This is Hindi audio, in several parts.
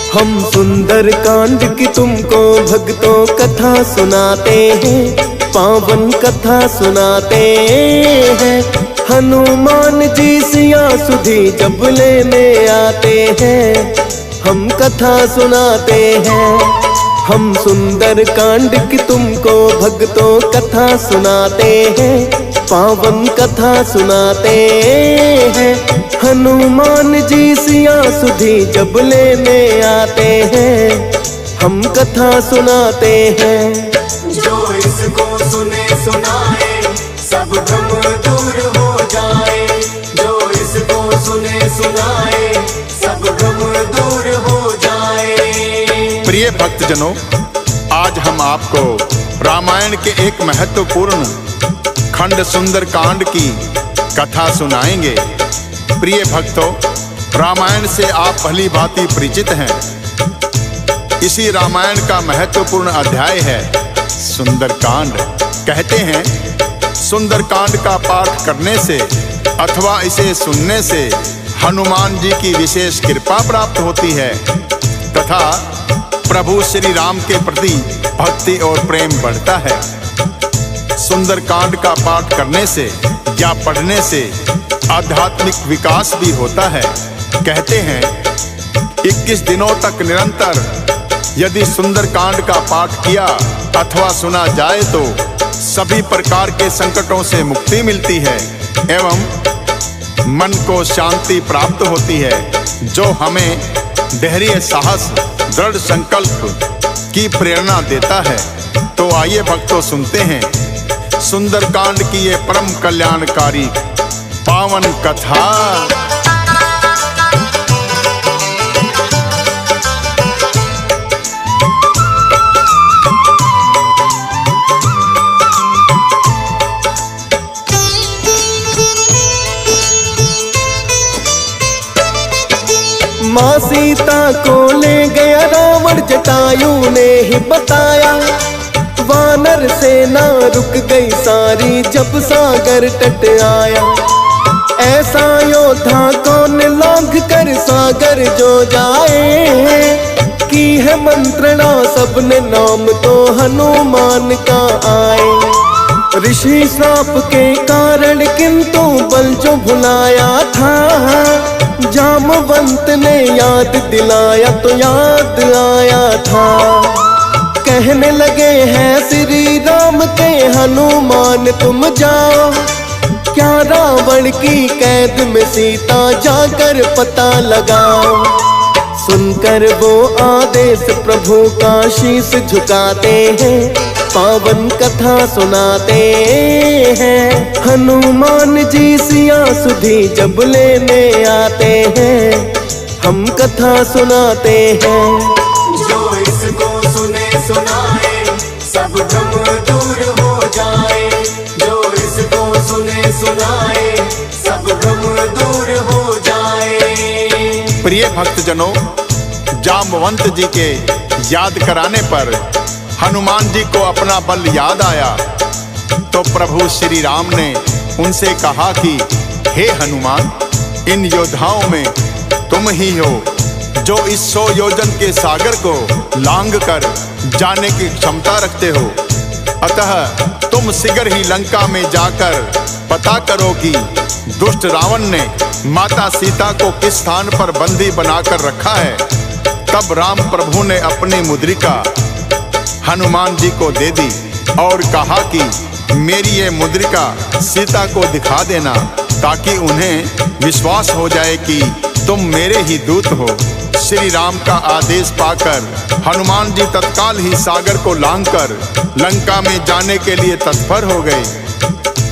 हम सुंदर कांड की तुमको भक्तों कथा सुनाते हैं, पावन कथा सुनाते हैं। हनुमान जी सिया सुधी जब लेने आते हैं, हम कथा सुनाते हैं। हम सुंदर कांड की तुमको भक्तों कथा सुनाते हैं, पावन कथा सुनाते हैं। हनुमान जी सिया सुधी जब लेने आते हैं, हम कथा सुनाते हैं। जो इसको सुने सुनाए सब भ्रम दूर हो जाए, जो इसको सुने सुनाए सब भ्रम दूर हो जाए। प्रिय भक्तजनों, आज हम आपको रामायण के एक महत्वपूर्ण खंड सुंदर कांड की कथा सुनाएंगे। प्रिय भक्तों, रामायण से आप भली भांति परिचित हैं। इसी रामायण का महत्वपूर्ण अध्याय है सुंदर कांड। कहते हैं सुंदर कांड का पाठ करने से अथवा इसे सुनने से हनुमान जी की विशेष कृपा प्राप्त होती है तथा प्रभु श्री राम के प्रति भक्ति और प्रेम बढ़ता है। सुंदर कांड का पाठ करने से या पढ़ने से आध्यात्मिक विकास भी होता है। कहते हैं 21 दिनों तक निरंतर यदि सुंदर कांड का पाठ किया अथवा सुना जाए तो सभी प्रकार के संकटों से मुक्ति मिलती है एवं मन को शांति प्राप्त होती है, जो हमें धैर्य, साहस, दृढ़ संकल्प की प्रेरणा देता है। तो आइए भक्तों सुनते हैं सुंदर कांड की ये परम कल्याणकारी पावन कथा। माँ सीता को ले गया रावण, जटायु ने ही बताया। वानर सेना रुक गई सारी जब सागर तट आया। ऐसा योद्धा कौन लांघ कर सागर जो जाए, की है मंत्रणा सबने नाम तो हनुमान का आए। ऋषि श्राप के कारण किंतु बल जो भुलाया था, जामवंत ने याद दिलाया तो याद आया था। कहने लगे हैं श्री राम के हनुमान तुम जाओ, क्या रावण की कैद में सीता जाकर पता लगाओ। सुनकर वो आदेश प्रभु का शीश झुकाते हैं, पावन कथा सुनाते हैं। हनुमान जी सिया सुधी जब लेने आते हैं, हम कथा सुनाते हैं। जो इसको सुने सुनाए सब भ्रम दूर हो जाए, जो इसको सुने सुनाए सब भ्रम दूर हो जाए। प्रिय भक्तजनों, जामवंत जी के याद कराने पर हनुमान जी को अपना बल याद आया तो प्रभु श्री राम ने उनसे कहा कि हे हनुमान, इन योद्धाओं में तुम ही हो जो इस 100 योजन के सागर को लांघ कर जाने की क्षमता रखते हो। अतः तुम शीघ्र ही लंका में जाकर पता करो कि दुष्ट रावण ने माता सीता को किस स्थान पर बंदी बनाकर रखा है। तब राम प्रभु ने अपनी मुद्रिका हनुमान जी को दे दी और कहा कि मेरी ये मुद्रिका सीता को दिखा देना, ताकि उन्हें विश्वास हो जाए कि तुम मेरे ही दूत हो। श्री राम का आदेश पाकर हनुमान जी तत्काल ही सागर को लांघकर लंका में जाने के लिए तत्पर हो गए।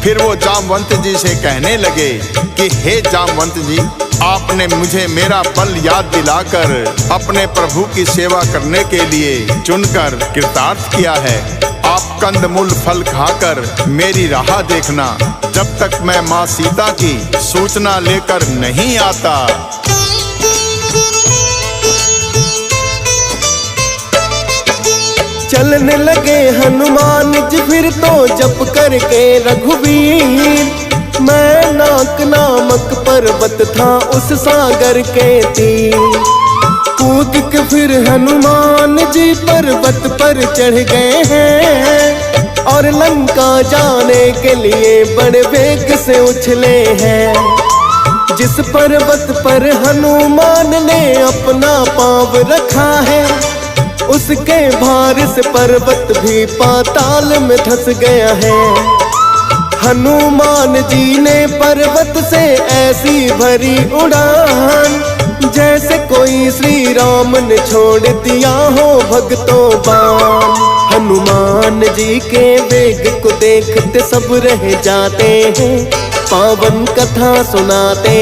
फिर वो जामवंत जी से कहने लगे कि हे जामवंत जी, आपने मुझे मेरा बल याद दिलाकर अपने प्रभु की सेवा करने के लिए चुनकर कृतार्थ किया है। आप कंदमूल फल खाकर मेरी राह देखना, जब तक मैं माँ सीता की सूचना लेकर नहीं आता। चलने लगे हनुमान जी फिर तो जप करके रघुवीर। मैं नाक नामक पर्वत था उस सागर के तीर। कूद के फिर हनुमान जी पर्वत पर चढ़ गए हैं और लंका जाने के लिए बड़े वेग से उछले हैं। जिस पर्वत पर हनुमान ने अपना पाँव रखा है, उसके भार से पर्वत भी पाताल में धंस गया है। हनुमान जी ने पर्वत से ऐसी भरी उड़ान, जैसे कोई श्री राम ने छोड़ दिया हो भक्तों बाण। हनुमान जी के वेग को देखते सब रह जाते हैं, पावन कथा सुनाते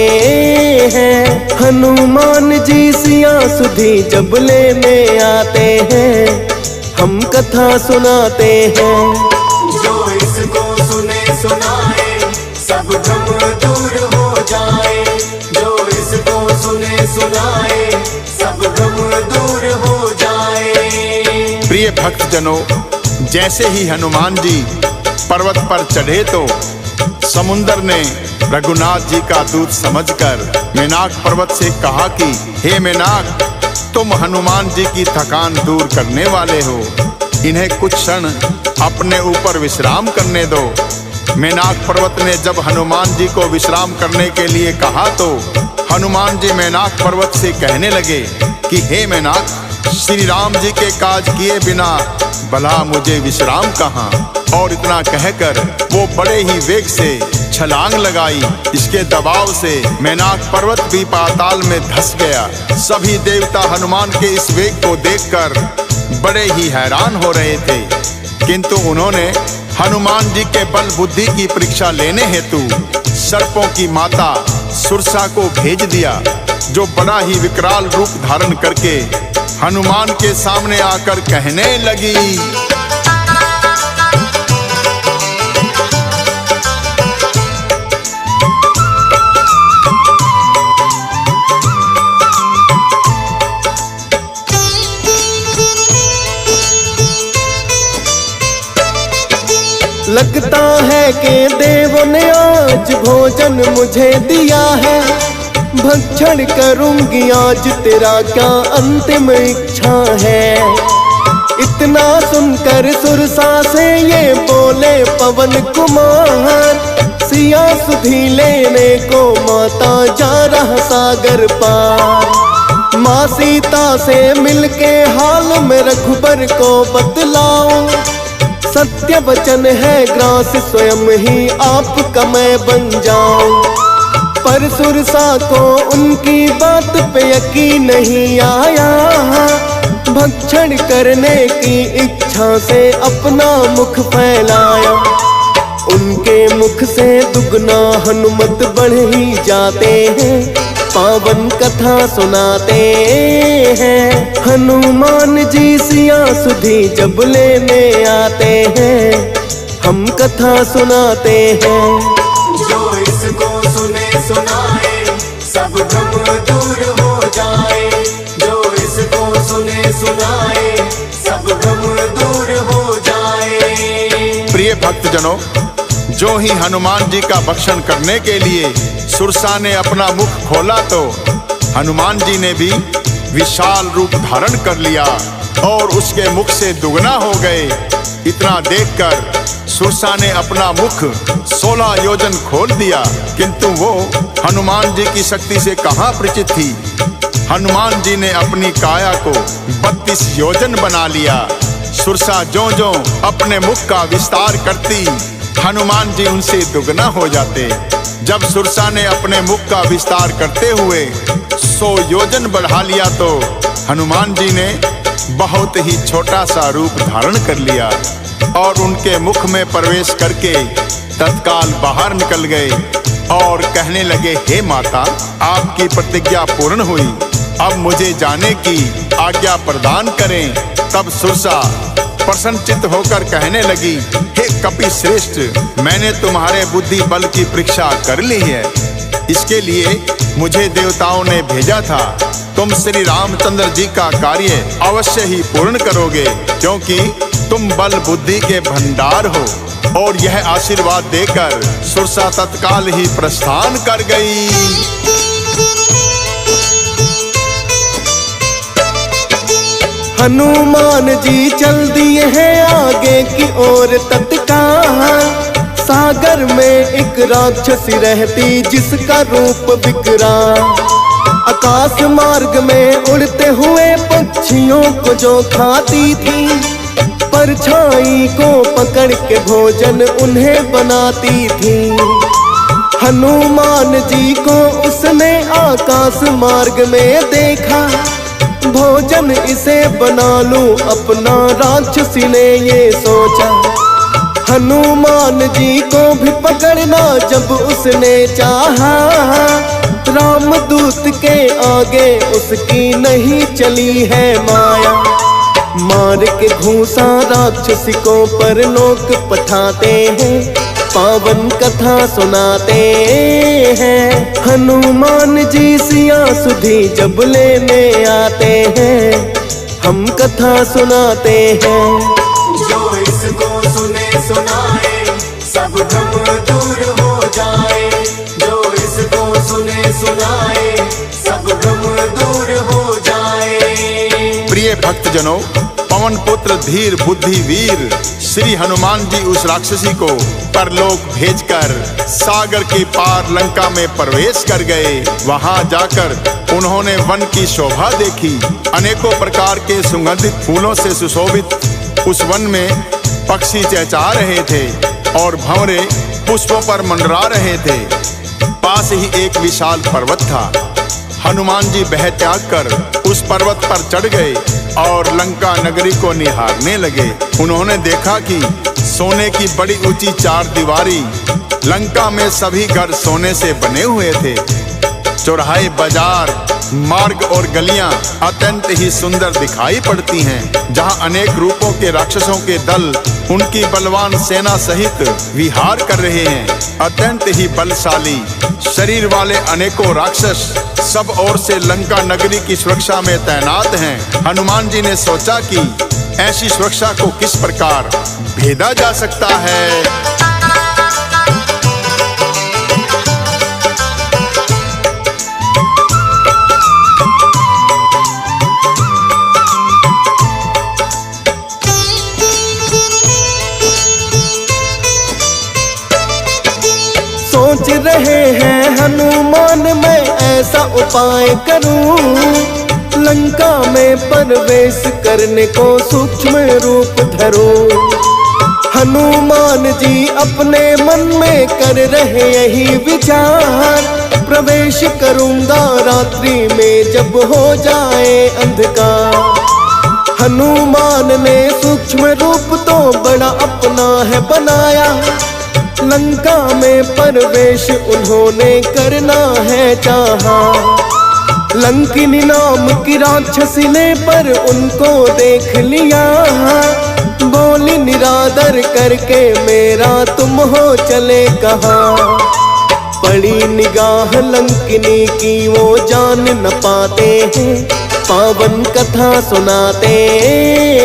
हैं। हनुमान जी सिया सुधी जब लेने आते हैं, हम कथा सुनाते हैं। जो इसको सुने सुनाए सब भ्रम दूर हो जाए। जो इसको सुने सुनाए सब भ्रम दूर हो जाए। प्रिय भक्तजनों, जैसे ही हनुमान जी पर्वत पर चढ़े तो समुंदर ने रघुनाथ जी का दूत समझकर मेनाक पर्वत से कहा कि हे मेनाक, तुम हनुमान जी की थकान दूर करने वाले हो, इन्हें कुछ क्षण अपने ऊपर विश्राम करने दो। मेनाक पर्वत ने जब हनुमान जी को विश्राम करने के लिए कहा तो हनुमान जी मेनाक पर्वत से कहने लगे कि हे मेनाक, श्री राम जी के काज किए बिना भला मुझे विश्राम कहाँ। और इतना कहकर वो बड़े ही वेग से छलांग लगाई। इसके दबाव से मेनाक पर्वत भी पाताल में धंस गया। सभी देवता हनुमान के इस वेग को देखकर बड़े ही हैरान हो रहे थे, किंतु उन्होंने हनुमान जी के बल बुद्धि की परीक्षा लेने हेतु सर्पों की माता सुरसा को भेज दिया, जो बड़ा ही विकराल रूप धारण करके हनुमान के सामने आकर कहने लगी। लगता है कि देवों ने आज भोजन मुझे दिया है, भक्षण करूंगी आज तेरा क्या अंतिम इच्छा है। इतना सुनकर सुरसा से ये बोले पवन कुमार, सिया सुधी लेने को माता जा रहा सागर पार। माँ सीता से मिलके हाल में रघुबर को बतलाओ, सत्य वचन है ग्रास स्वयं ही आपका मैं बन जाऊं। पर सुरसा को उनकी बात पे यकीन नहीं आया, भक्षण करने की इच्छा से अपना मुख फैलाया। उनके मुख से दुगना हनुमत बढ़ ही जाते हैं, पावन कथा सुनाते हैं। हनुमान जी सिया सुधी जब लेने आते हैं, हम कथा सुनाते हैं। जो इसको सुने सुनाए सब भ्रम दूर हो जाए। जो इसको सुने सुनाए सब भ्रम दूर हो जाए। प्रिय भक्तजनों, जो ही हनुमान जी का भक्षण करने के लिए सुरसा ने अपना मुख खोला तो हनुमान जी ने भी विशाल रूप धारण कर लिया और उसके मुख से दुगना हो गए। इतना देखकर सुरसा ने अपना मुख 16 योजन खोल दिया, किंतु वो हनुमान जी की शक्ति से कहाँ परिचित थी। हनुमान जी ने अपनी काया को 32 योजन बना लिया। सुरसा ज्यों-ज्यों अपने मुख का विस्तार करती, हनुमान जी उनसे दुगना हो जाते। जब सुरसा ने अपने मुख का विस्तार करते हुए 100 योजन बढ़ा लिया तो हनुमान जी ने बहुत ही छोटा सा रूप धारण कर लिया और उनके मुख में प्रवेश करके तत्काल बाहर निकल गए और कहने लगे, हे माता, आपकी प्रतिज्ञा पूर्ण हुई, अब मुझे जाने की आज्ञा प्रदान करें। तब सुरसा प्रसन्नचित्त होकर कहने लगी, हे कपि श्रेष्ठ, मैंने तुम्हारे बुद्धि बल की परीक्षा कर ली है। इसके लिए मुझे देवताओं ने भेजा था। तुम श्री रामचंद्र जी का कार्य अवश्य ही पूर्ण करोगे, क्योंकि तुम बल बुद्धि के भंडार हो। और यह आशीर्वाद देकर सुरसा तत्काल ही प्रस्थान कर गई। हनुमान जी चल दिए हैं आगे की ओर तत्काल। सागर में एक राक्षसी रहती जिसका रूप विकराल। आकाश मार्ग में उड़ते हुए पक्षियों को जो खाती थी, परछाई को पकड़ के भोजन उन्हें बनाती थी। हनुमान जी को उसने आकाश मार्ग में देखा, भोजन इसे बना लूं अपना, राक्षसी ने ये सोचा। हनुमान जी को भी पकड़ना जब उसने चाहा, रामदूत के आगे उसकी नहीं चली है माया। मार के घूंसा राक्षसी को परलोक पठाते हैं, पावन कथा सुनाते हैं। हनुमान जी सिया सुधी जब लेने आते हैं, हम कथा सुनाते हैं। जो इसको सुने सुनाए सब भ्रम दूर हो जाए। जो इसको सुने सुनाए सब भ्रम दूर हो जाए। प्रिय भक्तजनों, पवन पुत्र धीर बुद्धि वीर श्री हनुमान जी उस राक्षसी को परलोक भेजकर सागर के पार लंका में प्रवेश कर गए। वहां जाकर उन्होंने वन की शोभा देखी। अनेकों प्रकार के सुगंधित फूलों से सुशोभित उस वन में पक्षी चहचहा रहे थे और भंवरे पुष्पों पर मंडरा रहे थे। पास ही एक विशाल पर्वत था। हनुमान जी बह त्याग कर उस पर्वत पर चढ़ गए और लंका नगरी को निहारने लगे। उन्होंने देखा कि सोने की बड़ी ऊंची चार दीवारी लंका में सभी घर सोने से बने हुए थे। चौराहे, बाजार, मार्ग और गलियां अत्यंत ही सुंदर दिखाई पड़ती हैं, जहां अनेक रूपों के राक्षसों के दल उनकी बलवान सेना सहित विहार कर रहे हैं। अत्यंत ही बलशाली शरीर वाले अनेकों राक्षस सब ओर से लंका नगरी की सुरक्षा में तैनात हैं। हनुमान जी ने सोचा कि ऐसी सुरक्षा को किस प्रकार भेदा जा सकता है। सोच रहे हैं हनुमान मैं ऐसा उपाय करूं, लंका में प्रवेश करने को सूक्ष्म रूप धरूं। हनुमान जी अपने मन में कर रहे यही विचार, प्रवेश करूंगा रात्रि में जब हो जाए अंधकार। हनुमान ने सूक्ष्म रूप तो बड़ा अपना है बनाया, लंका में प्रवेश उन्होंने करना है चाहा। लंकिनी नाम की राक्षसी ने पर उनको देख लिया, बोली निरादर करके मेरा तुम हो चले कहाँ। पड़ी निगाह लंकिनी की वो जान न पाते हैं, पावन कथा सुनाते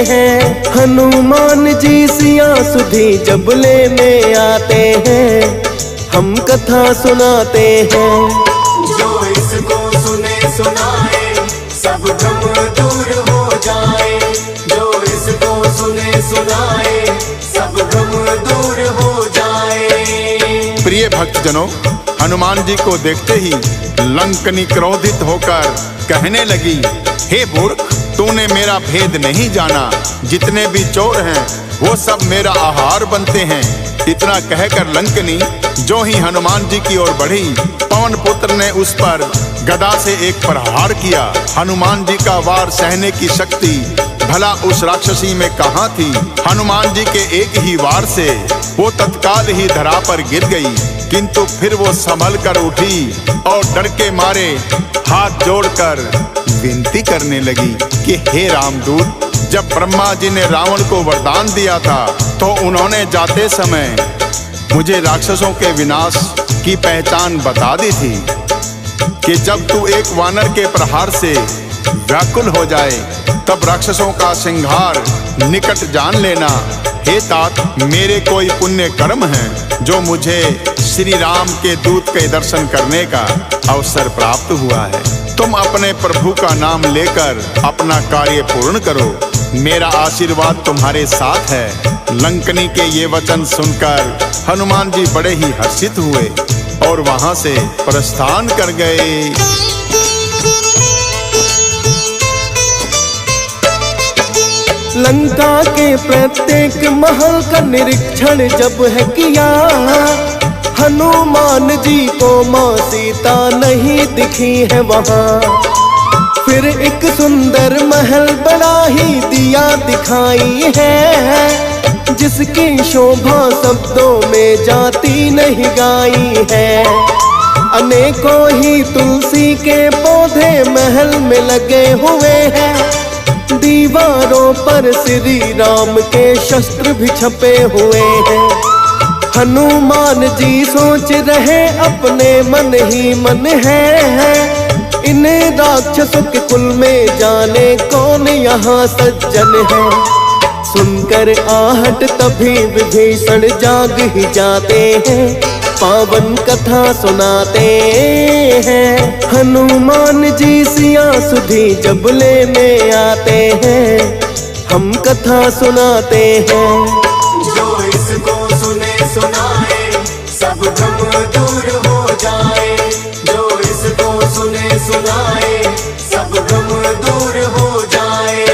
हैं। हनुमान जी सिया सुधी जब लेने आते हैं, हम कथा सुनाते हैं। जो इसको सुने सुनाए सब भ्रम दूर हो जाए। जो इसको सुने सुनाए सब भ्रम दूर हो जाए। प्रिय भक्तजनों, हनुमान जी को देखते ही लंकनी क्रोधित होकर कहने लगी, हे मूर्ख, तूने मेरा भेद नहीं जाना। जितने भी चोर हैं वो सब मेरा आहार बनते हैं। इतना कहकर लंकनी जो ही हनुमान जी की ओर बढ़ी, पवन पुत्र ने उस पर गदा से एक प्रहार किया। हनुमान जी का वार सहने की शक्ति भला उस राक्षसी में कहाँ थी। हनुमान जी के एक ही वार से वो तत्काल ही धरा पर गिर गई, किंतु फिर वो संभल कर उठी और डर के मारे हाथ जोड़कर विनती करने लगी कि हे रामदूत, जब ब्रह्मा जी ने रावण को वरदान दिया था तो उन्होंने जाते समय मुझे राक्षसों के विनाश की पहचान बता दी थी कि जब तू एक वानर के प्रहार से व्याकुल हो जाए तब राक्षसों का संहार निकट जान लेना। हे तात, मेरे कोई पुण्य कर्म है जो मुझे श्री राम के दूत के दर्शन करने का अवसर प्राप्त हुआ है। तुम अपने प्रभु का नाम लेकर अपना कार्य पूर्ण करो। मेरा आशीर्वाद तुम्हारे साथ है। लंकनी के ये वचन सुनकर हनुमान जी बड़े ही हर्षित हुए और वहां से प्रस्थान कर गए। लंका के प्रत्येक महल का निरीक्षण जब है किया, हनुमान जी को माँ सीता नहीं दिखी है वहाँ। फिर एक सुंदर महल बड़ा ही दिया दिखाई है, जिसकी शोभा शब्दों में जाती नहीं गाई है। अनेकों ही तुलसी के पौधे महल में लगे हुए हैं, दीवारों पर श्री राम के शस्त्र भी छपे हुए हैं। हनुमान जी सोच रहे अपने मन ही मन है, इन राक्षसों के कुल में जाने कौन यहाँ सज्जन है। सुनकर आहट तभी विभीषण जाग ही जाते हैं, पावन कथा सुनाते हैं। हनुमान जी सिया सुधी जब लेने आते हैं, हम कथा सुनाते हैं। जो इसको सुने सुनाए सब भ्रम दूर हो जाए, जो इसको सुने सुनाए सब भ्रम दूर हो जाए।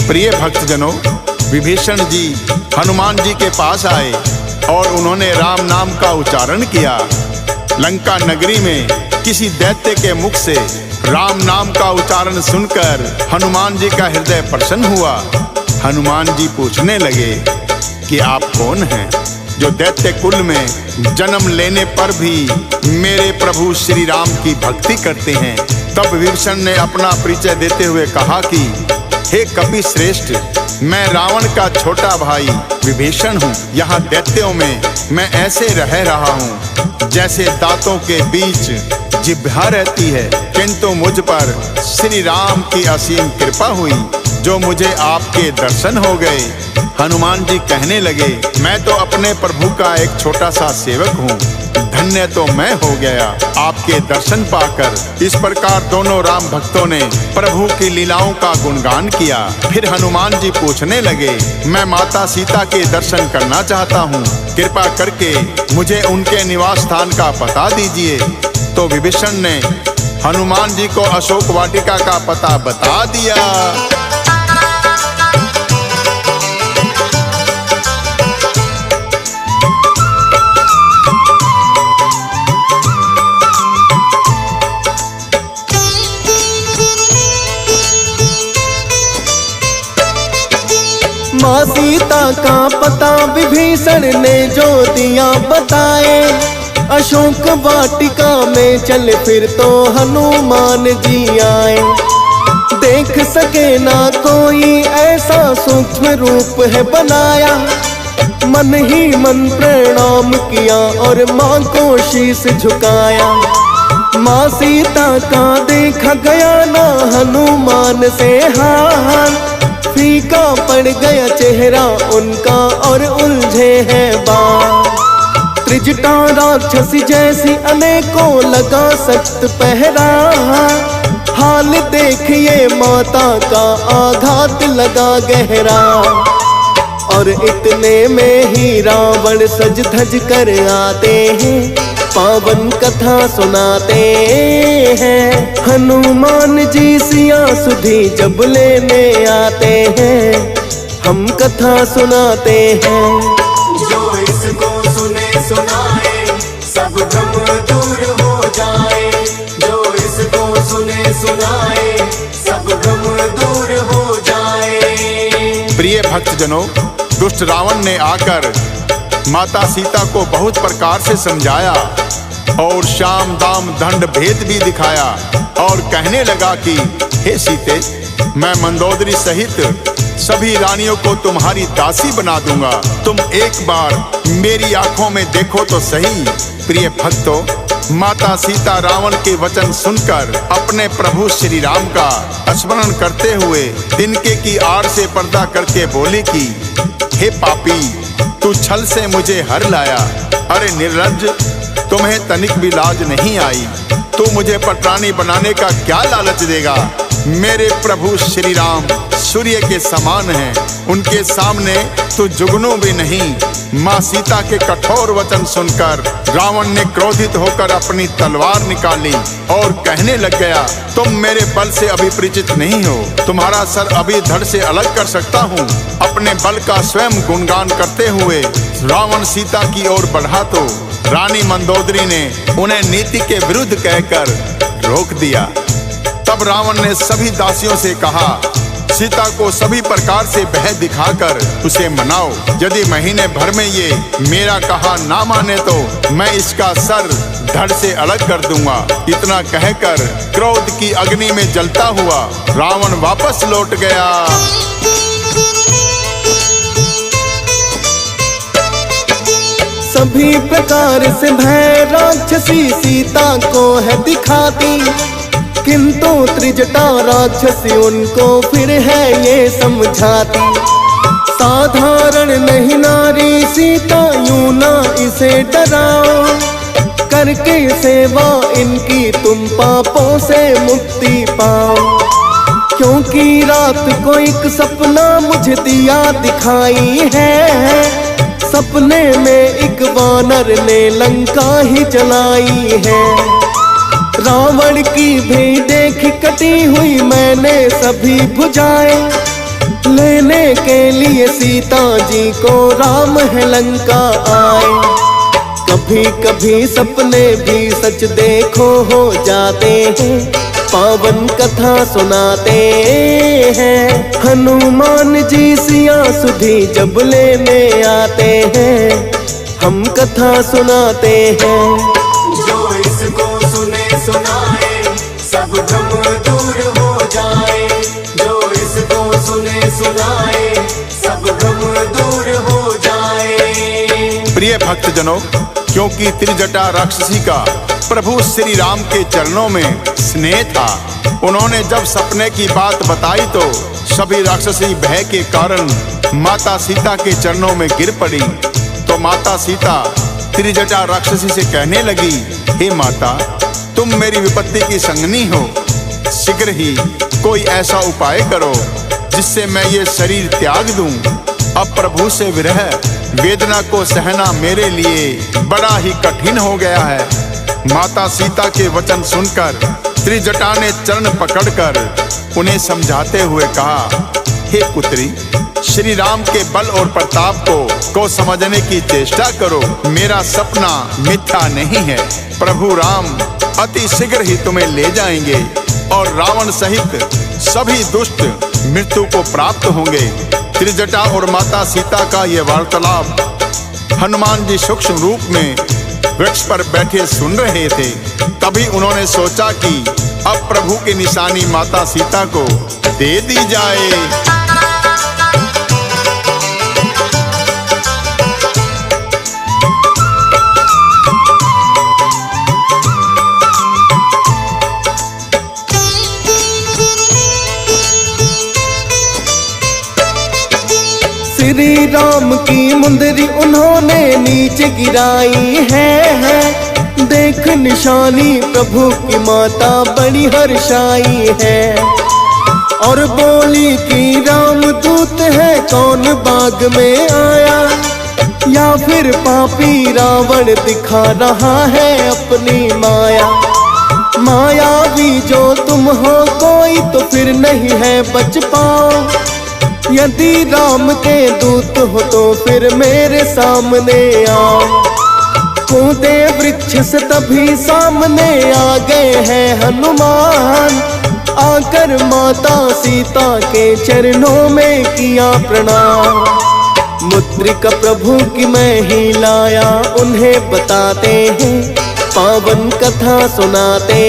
प्रिय भक्तजनों, विभीषण जी हनुमान जी के पास आए और उन्होंने राम नाम का उच्चारण किया। लंका नगरी में किसी दैत्य के मुख से राम नाम का उच्चारण सुनकर हनुमान जी का हृदय प्रसन्न हुआ। हनुमान जी पूछने लगे कि आप कौन हैं, जो दैत्य कुल में जन्म लेने पर भी मेरे प्रभु श्री राम की भक्ति करते हैं। तब विभीषण ने अपना परिचय देते हुए कहा कि हे कपि श्रेष्ठ, मैं रावण का छोटा भाई विभीषण हूँ। यहाँ दैत्यों में मैं ऐसे रह रहा हूँ जैसे दांतों के बीच जिह्वा रहती है, किंतु मुझ पर श्री राम की असीम कृपा हुई जो मुझे आपके दर्शन हो गए। हनुमान जी कहने लगे, मैं तो अपने प्रभु का एक छोटा सा सेवक हूँ, धन्य तो मैं हो गया आपके दर्शन पाकर। इस प्रकार दोनों राम भक्तों ने प्रभु की लीलाओं का गुणगान किया। फिर हनुमान जी पूछने लगे, मैं माता सीता के दर्शन करना चाहता हूँ, कृपा करके मुझे उनके निवास स्थान का पता दीजिए। तो विभीषण ने हनुमान जी को अशोक वाटिका का पता बता दिया। माँ सीता का पता विभीषण ने जो दिया बताए, अशोक वाटिका में चल फिर तो हनुमान जी आए। देख सके ना कोई ऐसा सूक्ष्म रूप है बनाया, मन ही मन प्रणाम किया और माँ को शीश झुकाया। माँ सीता का देखा गया ना हनुमान से हाल, फीका पड़ गया चेहरा उनका और उलझे हैं बाल। त्रिजटा राक्षसी जैसी अनेकों लगा सख्त पहरा, हाल देखिए माता का आघात लगा गहरा। और इतने में ही रावण सज धज कर आते हैं, पावन कथा सुनाते हैं। हनुमान जी सिया सुधी जब लेने आते हैं, हम कथा सुनाते हैं। जो इसको सुने सुनाए सब भ्रम दूर हो जाए, जो इसको सुने सुनाए सब भ्रम दूर हो जाए। प्रिय भक्तजनों, दुष्ट रावण ने आकर माता सीता को बहुत प्रकार से समझाया और शाम दाम दंड भेद भी दिखाया और कहने लगा कि हे सीते, मैं मंदोदरी सहित सभी रानियों को तुम्हारी दासी बना दूंगा, तुम एक बार मेरी आंखों में देखो तो सही। प्रिय भक्तों, माता सीता रावण के वचन सुनकर अपने प्रभु श्री राम का स्मरण करते हुए तिनके की आड़ से पर्दा करके बोली कि हे पापी, तू छल से मुझे हर लाया। अरे निर्लज्ज, तुम्हें तनिक भी लाज नहीं आई। तू मुझे पटरानी बनाने का क्या लालच देगा? मेरे प्रभु श्री राम सूर्य के समान हैं, उनके सामने तू जुगनू भी नहीं। माँ सीता के कठोर वचन सुनकर रावण ने क्रोधित होकर अपनी तलवार निकाली और कहने लग गया, तुम मेरे बल से अभी परिचित नहीं हो। तुम्हारा सर अभी धड़ से अलग कर सकता हूँ। अपने बल का स्वयं गुणगान करते हुए रावण सीता की ओर बढ़ा तो रानी मंदोदरी ने उन्हें नीति के विरुद्ध कहकर रोक दिया। तब रावण ने सभी दासियों से कहा, सीता को सभी प्रकार से भय दिखाकर उसे मनाओ। यदि महीने भर में ये मेरा कहा ना माने तो मैं इसका सर धड़ से अलग कर दूंगा। इतना कहकर क्रोध की अग्नि में जलता हुआ रावण वापस लौट गया। सभी प्रकार से भय राक्षसी सीता को है दिखाती, किंतु त्रिजटा राक्षसी उनको फिर है ये समझाती। साधारण नहीं नारी सीता, यूं ना इसे डराओ। करके सेवा इनकी तुम पापों से मुक्ति पाओ। क्योंकि रात को एक सपना मुझे दिया दिखाई है। सपने में एक वानर ने लंका ही जलाई है। रावण की भी देख कटी हुई मैंने सभी भुजाएं। लेने के लिए सीता जी को राम है लंका आए। कभी कभी सपने भी सच देखो हो जाते हैं। पावन कथा सुनाते हैं। हनुमान जी सिया सुधी जब लेने आते हैं, हम कथा सुनाते हैं। जो इसको सुने सुनाए सब भ्रम दूर हो जाए। जो इसको सुने सुनाए सब भ्रम दूर हो जाए। प्रिय भक्तजनों, क्योंकि त्रिजटा राक्षसी का प्रभु श्री राम के चरणों में स्नेह था, उन्होंने जब सपने की बात बताई तो सभी राक्षसी भय के कारण माता सीता के चरणों में गिर पड़ी। तो माता सीता त्रिजटा राक्षसी से कहने लगी, हे माता, तुम मेरी विपत्ति की संगनी हो। शीघ्र ही कोई ऐसा उपाय करो जिससे मैं ये शरीर त्याग दूं। अब प्रभु से विरह वेदना को सहना मेरे लिए बड़ा ही कठिन हो गया है। माता सीता के वचन सुनकर त्रिजटा ने चरण पकड़कर उन्हें समझाते हुए कहा, हे पुत्री, श्री राम के बल और प्रताप को समझने की चेष्टा करो। मेरा सपना मिथ्या नहीं है। प्रभु राम अति शीघ्र ही तुम्हें ले जाएंगे और रावण सहित सभी दुष्ट मृत्यु को प्राप्त होंगे। त्रिजटा और माता सीता का ये वार्तालाप हनुमान जी सूक्ष्म रूप में वृक्ष पर बैठे सुन रहे थे। तभी उन्होंने सोचा कि अब प्रभु की निशानी माता सीता को दे दी जाए। श्री राम की मुंदरी उन्होंने नीचे गिराई है। देख निशानी प्रभु की माता बड़ी हर्षाई है। और बोली कि राम दूत है, कौन बाग में आया, या फिर पापी रावण दिखा रहा है अपनी माया। मायावी जो तुम हो कोई तो फिर नहीं है बच पाओ। यदि राम के दूत हो तो फिर मेरे सामने आओ। कूदे वृक्ष से तभी सामने आ गए हैं हनुमान। आकर माता सीता के चरणों में किया प्रणाम। मुद्रिका प्रभु की मैं ही लाया, उन्हें बताते हैं, पावन कथा सुनाते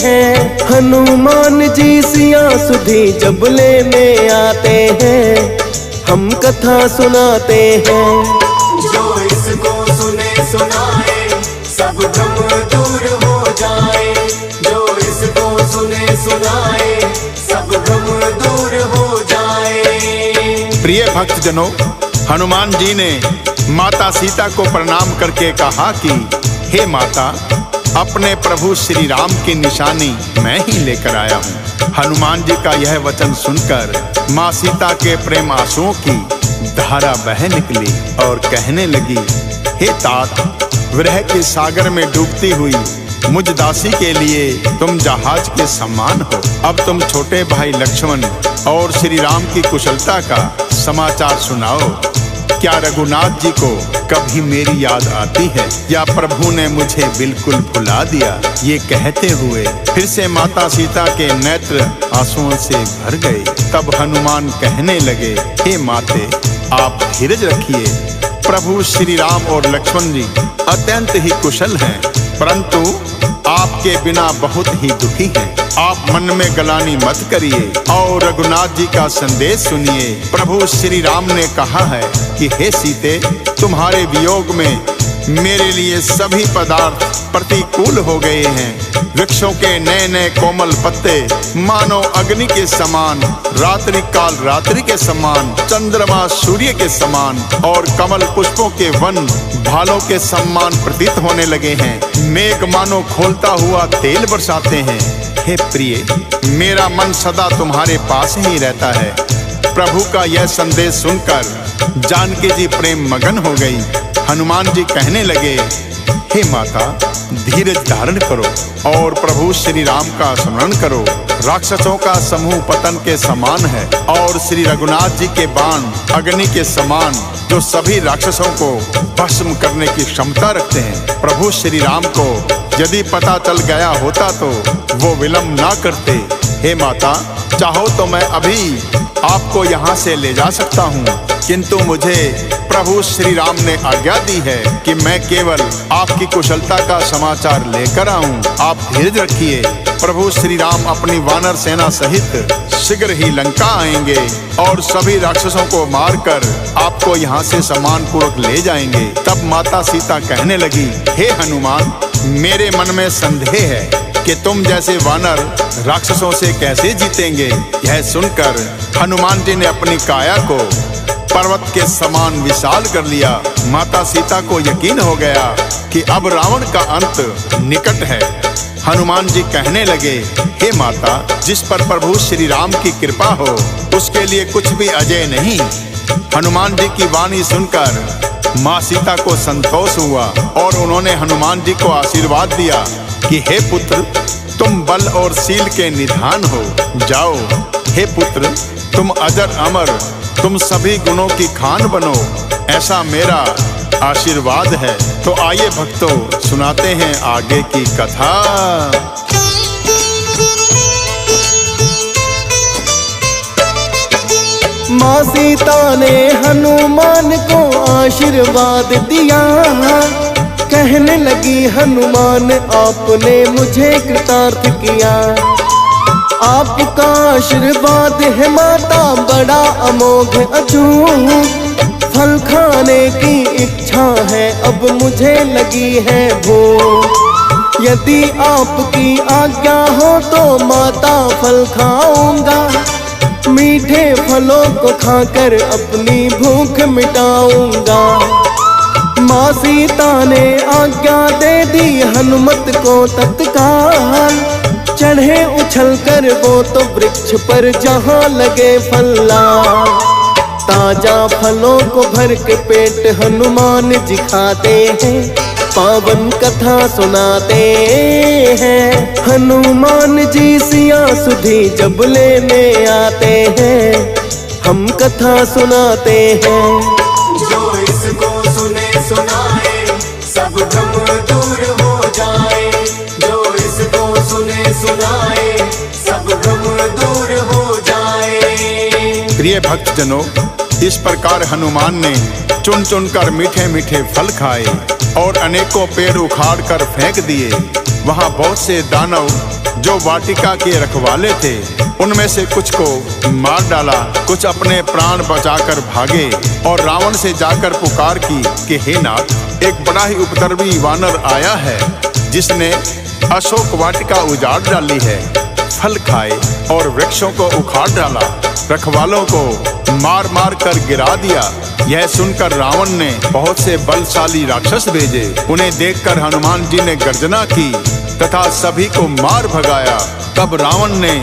हैं। हनुमान जी सिया सुधी जब लेने आते हैं, हम कथा सुनाते हैं। जो इसको सुने सुनाए सब भ्रम दूर सुनाए, सब भ्रम दूर हो जाए। प्रिय भक्त जनों, हनुमान जी ने माता सीता को प्रणाम करके कहा कि हे माता, अपने प्रभु श्री राम की निशानी मैं ही लेकर आया हूँ। हनुमान जी का यह वचन सुनकर माँ सीता के प्रेम आंसुओं की धारा बह निकली और कहने लगी, हे तात, विरह के सागर में डूबती हुई मुझ दासी के लिए तुम जहाज के समान हो। अब तुम छोटे भाई लक्ष्मण और श्री राम की कुशलता का समाचार सुनाओ। क्या रघुनाथ जी को कभी मेरी याद आती है या प्रभु ने मुझे बिल्कुल भुला दिया? ये कहते हुए फिर से माता सीता के नेत्र आंसुओं से भर गए। तब हनुमान कहने लगे, हे माते, आप धीरज रखिए। प्रभु श्री राम और लक्ष्मण जी अत्यंत ही कुशल हैं, परंतु आपके बिना बहुत ही दुखी हैं। आप मन में गलानी मत करिए और रघुनाथ जी का संदेश सुनिए। प्रभु श्री राम ने कहा है कि हे सीते, तुम्हारे वियोग में मेरे लिए सभी पदार्थ प्रतिकूल हो गए हैं। वृक्षों के नए नए कोमल पत्ते मानो अग्नि के समान, रात्रि काल रात्रि के समान, चंद्रमा सूर्य के समान और कमल पुष्पों के वन भालों के समान प्रतीत होने लगे हैं। मेघ मानो खोलता हुआ तेल बरसाते हैं। हे प्रिय, मेरा मन सदा तुम्हारे पास ही रहता है। प्रभु का यह संदेश सुनकर जानकी जी प्रेम मगन हो गई। हनुमान जी कहने लगे, हे माता, धीरज धारण करो और प्रभु श्री राम का स्मरण करो। राक्षसों का समूह पतन के समान है और श्री रघुनाथ जी के बाण अग्नि के समान, जो सभी राक्षसों को भस्म करने की क्षमता रखते हैं। प्रभु श्री राम को यदि पता चल गया होता तो वो विलंब ना करते। हे माता, चाहो तो मैं अभी आपको यहाँ से ले जा सकता हूँ, किंतु मुझे प्रभु श्री राम ने आज्ञा दी है कि मैं केवल आपकी कुशलता का समाचार लेकर आऊं। आप धीरज रखिए। प्रभु श्री राम अपनी वानर सेना सहित शीघ्र ही लंका आएंगे और सभी राक्षसों को मारकर आपको यहाँ से सम्मान पूर्वक ले जाएंगे। तब माता सीता कहने लगी, हे हनुमान, मेरे मन में संदेह है कि तुम जैसे वानर राक्षसों से कैसे जीतेंगे। यह सुनकर हनुमान जी ने अपनी काया को पर्वत के समान विशाल कर लिया। माता सीता को यकीन हो गया कि अब रावण का अंत निकट है। हनुमान जी कहने लगे, हे माता, जिस पर प्रभु श्री राम की कृपा हो उसके लिए कुछ भी अजय नहीं। हनुमान जी की वाणी सुनकर माँ सीता को संतोष हुआ और उन्होंने हनुमान जी को आशीर्वाद दिया कि हे पुत्र, तुम बल और शील के निधान हो। जाओ हे पुत्र, तुम अजर अमर, तुम सभी गुणों की खान बनो, ऐसा मेरा आशीर्वाद है। तो आइए भक्तों, सुनाते हैं आगे की कथा। माँ सीता ने हनुमान को आशीर्वाद दिया। कहने लगी, हनुमान, आपने मुझे कृतार्थ किया। आपका आशीर्वाद है माता बड़ा अमोघ अचूक। फल खाने की इच्छा है अब मुझे लगी है भूख। यदि आपकी आज्ञा हो तो माता फल खाऊंगा। मीठे फलों को खाकर अपनी भूख मिटाऊंगा। माँ सीता ने आज्ञा दे दी हनुमत को तत्काल। चढ़े उछल कर वो तो वृक्ष पर जहाँ लगे फल्ला। ताजा फलों को भर के पेट हनुमान जी खाते हैं। पावन कथा सुनाते हैं। हनुमान जी सिया सुधी जब लेने आते हैं, हम कथा सुनाते हैं। जो इसको सुने सुनाए, सब भ्रम दूर हो जाए। जो इसको सुने सुनाए, सब भ्रम दूर हो जाए। प्रिय भक्तजनों, इस प्रकार हनुमान ने चुन चुन कर मीठे मीठे फल खाए और अनेकों पेड़ उखाड़ कर फेंक दिए। वहाँ बहुत से दानव जो वाटिका के रखवाले थे, उनमें से कुछ को मार डाला, कुछ अपने प्राण बचाकर भागे और रावण से जाकर पुकार की कि हे नाथ, एक बड़ा ही उपद्रवी वानर आया है जिसने अशोक वाटिका उजाड़ डाली है। फल खाए और वृक्षों को उखाड़ डाला, रखवालों को मार मार कर गिरा दिया। यह सुनकर रावण ने बहुत से बलशाली राक्षस भेजे। उन्हें देखकर हनुमान जी ने गर्जना की तथा सभी को मार भगाया। तब रावण ने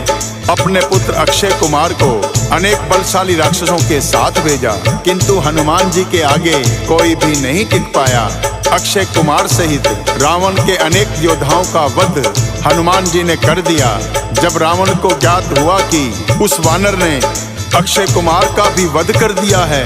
अपने पुत्र अक्षय कुमार को अनेक बलशाली राक्षसों के साथ भेजा, किंतु हनुमान जी के आगे कोई भी नहीं टिक पाया। अक्षय कुमार सहित रावण के अनेक योद्धाओं का वध हनुमान जी ने कर दिया। जब रावण को ज्ञात हुआ कि उस वानर ने अक्षय कुमार का भी वध कर दिया है,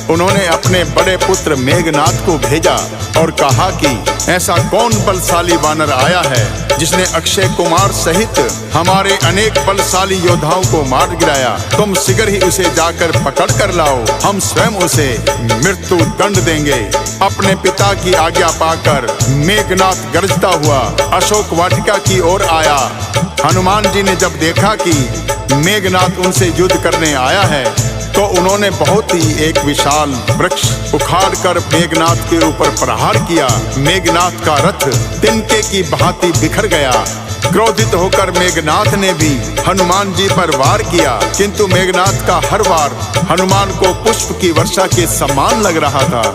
उन्होंने अपने बड़े पुत्र मेघनाथ को भेजा और कहा कि ऐसा कौन बलशाली वानर आया है जिसने अक्षय कुमार सहित हमारे अनेक बलशाली योद्धाओं को मार गिराया। तुम शीघ्र ही उसे जाकर पकड़ कर लाओ, हम स्वयं उसे मृत्यु दंड देंगे। अपने पिता की आज्ञा पाकर मेघनाथ गरजता हुआ अशोक वाटिका की ओर आया। हनुमान जी ने जब देखा कि मेघनाथ उनसे युद्ध करने आया है, तो उन्होंने बहुत ही एक विशाल वृक्ष उखाड़ कर मेघनाथ के ऊपर प्रहार किया। मेघनाथ का रथ तिनके की भांति बिखर गया। क्रोधित होकर मेघनाथ ने भी हनुमान जी पर वार किया, किंतु मेघनाथ का हर वार हनुमान को पुष्प की वर्षा के समान लग रहा था।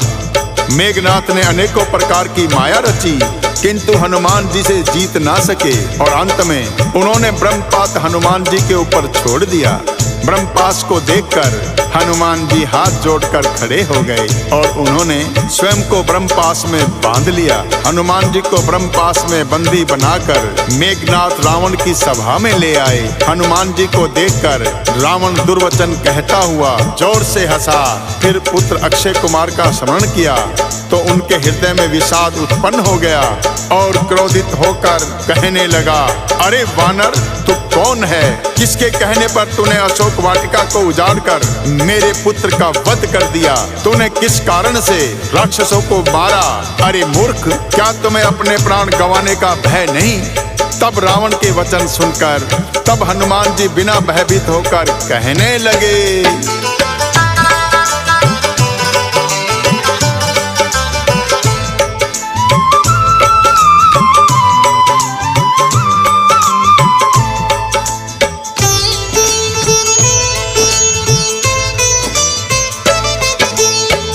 मेघनाथ ने अनेकों प्रकार की माया रची, किंतु हनुमान जी से जीत ना सके और अंत में उन्होंने ब्रह्मपात हनुमान जी के ऊपर छोड़ दिया। ब्रह्मपास को देखकर हनुमान जी हाथ जोड़कर खड़े हो गए और उन्होंने स्वयं को ब्रह्मपास में बांध लिया। हनुमान जी को ब्रह्मपास में बंदी बनाकर मेघनाथ रावण की सभा में ले आए। हनुमान जी को देखकर रावण दुर्वचन कहता हुआ जोर से हंसा। फिर पुत्र अक्षय कुमार का स्मरण किया तो उनके हृदय में विषाद उत्पन्न हो गया और क्रोधित होकर कहने लगा, अरे वानर, तू कौन है? किसके कहने पर तूने अशोक वाटिका को उजाड़कर मेरे पुत्र का वध कर दिया? तूने किस कारण से राक्षसों को मारा? अरे मूर्ख, क्या तुम्हें अपने प्राण गंवाने का भय नहीं? तब रावण के वचन सुनकर तब हनुमान जी बिना भयभीत होकर कहने लगे,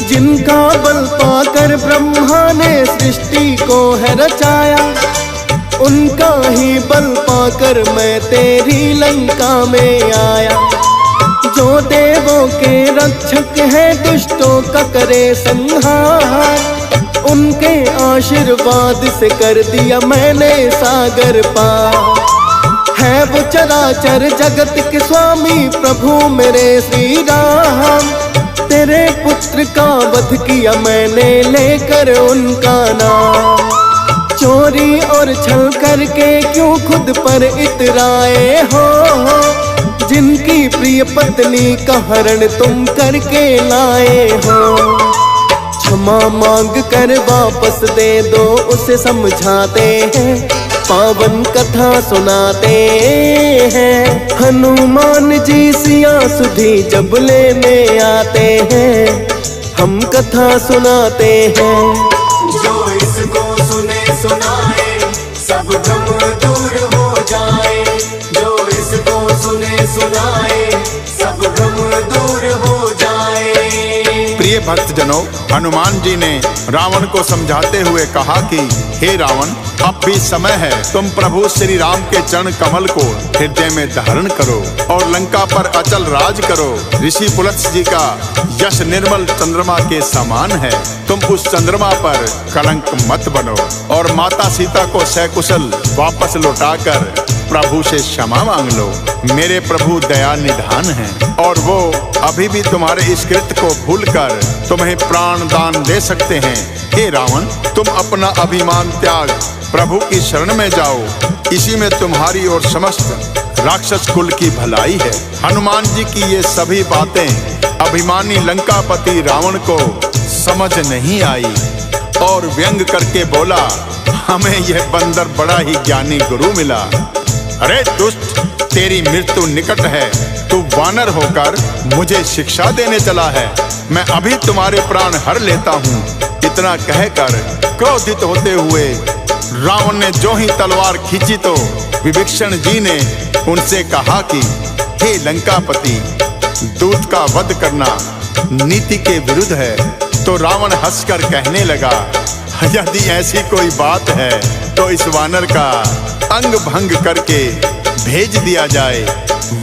जिनका बल पाकर ब्रह्मा ने सृष्टि को है रचाया, उनका ही बल पाकर मैं तेरी लंका में आया। जो देवों के रक्षक है दुष्टों का करे संहार, उनके आशीर्वाद से कर दिया मैंने सागर पार। है वो चराचर जगत के स्वामी प्रभु मेरे श्री राम, तेरे पुत्र का वध किया मैंने लेकर उनका नाम। चोरी और छल करके क्यों खुद पर इतराए हो, जिनकी प्रिय पत्नी का हरण तुम करके लाए हो। क्षमा मांग कर वापस दे दो, उसे समझाते हैं, पावन कथा सुनाते हैं। हनुमान जी सिया सुधी जब लेने आते हैं, हम कथा सुनाते हैं। जो इसको सुने सुनाए सब भ्रम दूर हो जाए। जो इसको सुने सुनाए सब भ्रम दूर हो जाए। प्रिय भक्तजनों, हनुमान जी ने रावण को समझाते हुए कहा कि हे रावण, अब भी समय है, तुम प्रभु श्री राम के चरण कमल को हृदय में धारण करो और लंका पर अचल राज करो। ऋषि पुलत्स्य जी का यश निर्मल चंद्रमा के समान है। तुम उस चंद्रमा पर कलंक मत बनो और माता सीता को सकुशल वापस लौटाकर प्रभु से क्षमा मांग लो। मेरे प्रभु दया निधान हैं और वो अभी भी तुम्हारे इस कृत्य को भूलकर तुम्हें प्राण दान दे सकते हैं। हे रावण, तुम अपना अभिमान त्याग प्रभु की शरण में जाओ, इसी में तुम्हारी और समस्त राक्षस कुल की भलाई है। हनुमान जी की ये सभी बातें अभिमानी लंकापति रावण को समझ नहीं आई और व्यंग करके बोला, हमें यह बंदर बड़ा ही ज्ञानी गुरु मिला। अरे दुष्ट, तेरी मृत्यु निकट है, तू वानर होकर मुझे शिक्षा देने चला है। मैं अभी तुम्हारे प्राण हर लेता हूँ। इतना कहकर क्रोधित होते हुए रावण ने जो ही तलवार खींची तो विभीषण जी ने उनसे कहा कि हे लंकापति, दूत का वध करना नीति के विरुद्ध है। तो रावण हंसकर कहने लगा, यदि ऐसी कोई बात है तो इस वानर का अंग भंग करके भेज दिया जाए।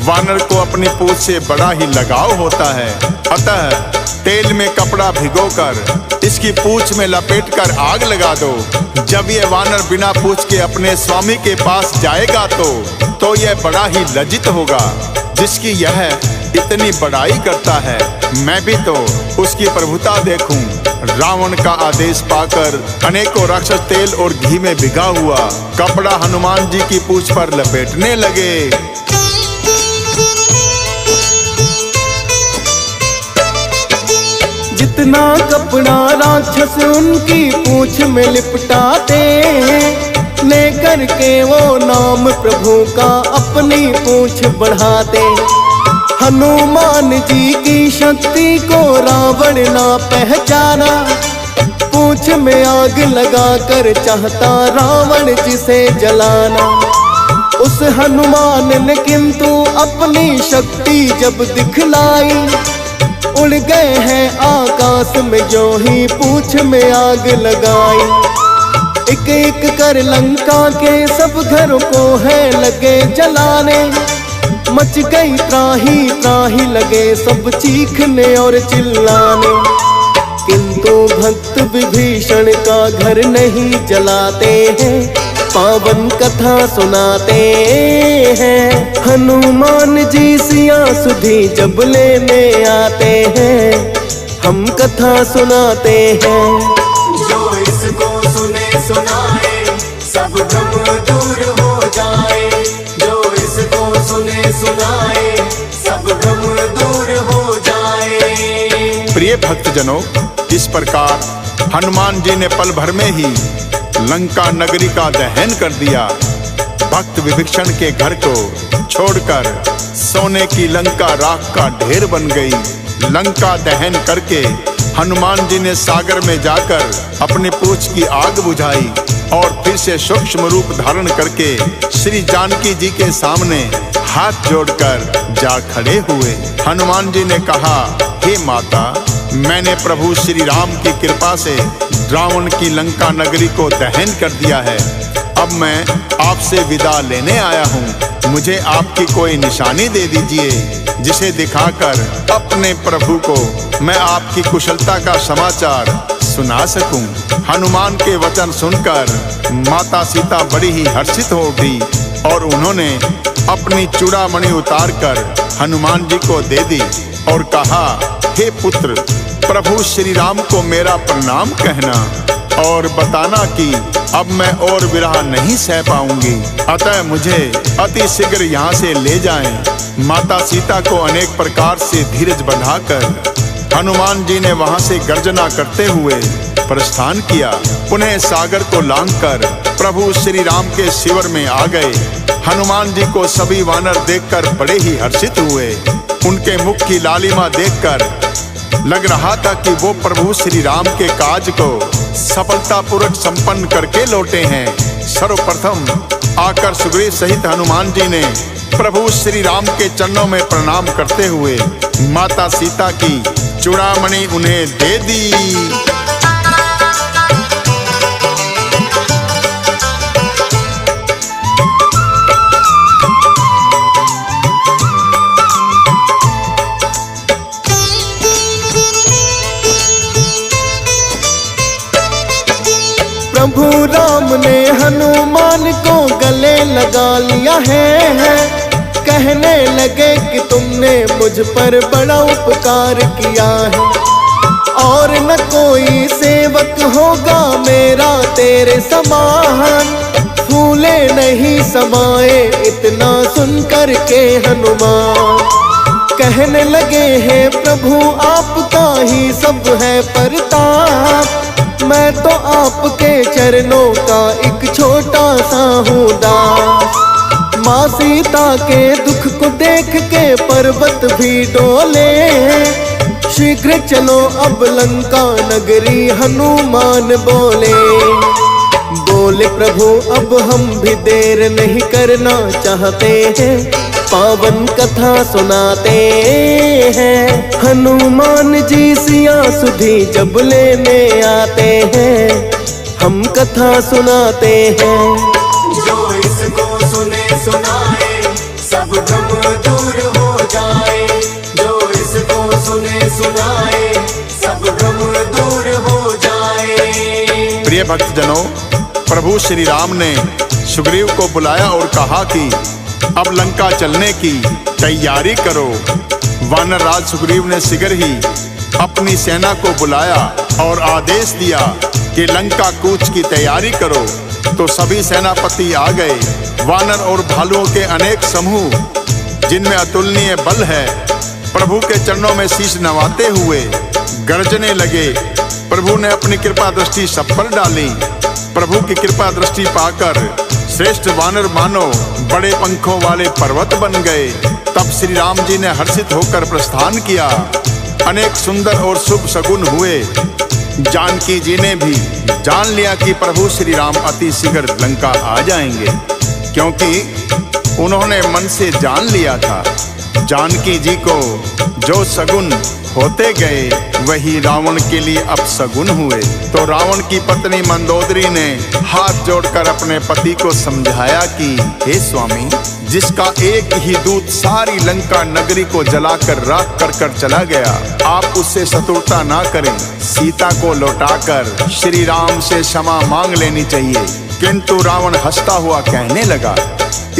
वानर को अपनी पूंछ से बड़ा ही लगाव होता है, अतः तेल में कपड़ा भिगोकर इसकी पूंछ में लपेटकर आग लगा दो। जब ये वानर बिना पूंछ के अपने स्वामी के पास जाएगा तो यह बड़ा ही लज्जित होगा, जिसकी यह इतनी बड़ाई करता है। मैं भी तो उसकी प्रभुता देखूं। रावण का आदेश पाकर अनेकों राक्षस तेल और घी में भिगा हुआ कपड़ा हनुमान जी की पूंछ पर लपेटने लगे। जितना कपड़ा राक्षस उनकी पूंछ में लिपटाते हैं, लेकर के वो नाम प्रभु का अपनी पूंछ बढ़ाते। हनुमान जी की शक्ति को रावण ना पहचाना, पूंछ में आग लगाकर चाहता रावण जिसे जलाना। उस हनुमान ने किंतु अपनी शक्ति जब दिखलाई, उड़ गए हैं आकाश में जो ही पूंछ में आग लगाई। एक एक कर लंका के सब घरों को है लगे जलाने, मच गई त्राही त्राही लगे सब चीखने और चिल्लाने। किंतु भक्त विभीषण का घर नहीं जलाते हैं, पावन कथा सुनाते हैं। हनुमान जी सिया सुधी जब लेने आते हैं, हम कथा सुनाते हैं। जो इसको सुने सुनाए सब भ्रम दूर हो जाए। जो इसको सुने सुनाए सब भ्रम दूर हो जाए। प्रिय भक्तजनों, इस प्रकार हनुमान जी ने पल भर में ही लंका नगरी का दहन कर दिया। भक्त विभीषण के घर को छोड़कर सोने की लंका राख का ढेर बन गई। लंका दहन करके हनुमान जी ने सागर में जाकर अपनी पूंछ की आग बुझाई और फिर से सूक्ष्म रूप धारण करके श्री जानकी जी के सामने हाथ जोड़कर जा खड़े हुए। हनुमान जी ने कहा, हे माता, मैंने प्रभु श्री राम की कृपा से रावण की लंका नगरी को दहन कर दिया है। अब मैं आपसे विदा लेने आया हूँ। मुझे आपकी कोई निशानी दे दीजिए, जिसे दिखाकर अपने प्रभु को मैं आपकी कुशलता का समाचार सुना सकूं। हनुमान के वचन सुनकर माता सीता बड़ी ही हर्षित हो उठी और उन्होंने अपनी चूड़ामणि उतारकर हनुमान जी को दे दी और कहा, हे पुत्र, प्रभु श्री राम को मेरा प्रणाम कहना और बताना कि अब मैं और विरह नहीं सह पाऊंगी, अतः मुझे अति शीघ्र यहाँ से ले जाएं। माता सीता को अनेक प्रकार से धीरज बंधाकर हनुमान जी ने वहां से गर्जना करते हुए प्रस्थान किया। पुनः सागर को लांघकर प्रभु श्री राम के शिविर में आ गए। हनुमान जी को सभी वानर देखकर बड़े ही हर्षित हुए। उनके मुख की लालिमा देखकर लग रहा था कि वो प्रभु श्री राम के काज को सफलतापूर्वक संपन्न करके लौटे हैं। सर्वप्रथम आकर सुग्रीव सहित हनुमान जी ने प्रभु श्री राम के चरणों में प्रणाम करते हुए माता सीता की चूड़ामणि उन्हें दे दी। प्रभु राम ने हनुमान को गले लगा लिया है। कहने लगे कि तुमने मुझ पर बड़ा उपकार किया है और न कोई सेवक होगा मेरा तेरे समान। फूले नहीं समाए इतना सुनकर के हनुमान। कहने लगे हैं प्रभु आपका ही सब है परताप। मैं तो आपके चरणों का एक छोटा सा हूँ दास। माँ सीता के दुख को देख के पर्वत भी डोले। शीघ्र चलो अब लंका नगरी हनुमान बोले। बोले प्रभु अब हम भी देर नहीं करना चाहते हैं, पावन कथा सुनाते हैं। हनुमान जी सिया सुधी जब लेने आते हैं, हम कथा सुनाते हैं। जो इसको सुने सुनाए सब भ्रम दूर हो जाए, जो इसको सुने सुनाए सब भ्रम दूर हो जाए। प्रिय भक्तजनों, प्रभु श्री राम ने सुग्रीव को बुलाया और कहा कि अब लंका चलने की तैयारी करो। वानर राज सुग्रीव ने शीघ्र ही अपनी सेना को बुलाया और आदेश दिया कि लंका कूच की तैयारी करो। तो सभी सेनापति आ गए। वानर और भालुओं के अनेक समूह जिनमें अतुलनीय बल है, प्रभु के चरणों में शीश नवाते हुए गरजने लगे। प्रभु ने अपनी कृपा दृष्टि सब पर डाली। प्रभु की कृपा दृष्टि पाकर श्रेष्ठ वानर मानो बड़े पंखों वाले पर्वत बन गए। तब श्री राम जी ने हर्षित होकर प्रस्थान किया। अनेक सुंदर और शुभ शगुन हुए। जानकी जी ने भी जान लिया कि प्रभु श्री राम अति शीघ्र लंका आ जाएंगे, क्योंकि उन्होंने मन से जान लिया था। जानकी जी को जो शगुन होते गए वही रावण के लिए अपशगुन हुए। तो रावण की पत्नी मंदोदरी ने हाथ जोड़कर अपने पति को समझाया कि हे स्वामी, जिसका एक ही दूत सारी लंका नगरी को जलाकर राख कर चला गया, आप उससे शत्रुता ना करें। सीता को लौटाकर श्री राम से क्षमा मांग लेनी चाहिए। किंतु रावण हंसता हुआ कहने लगा,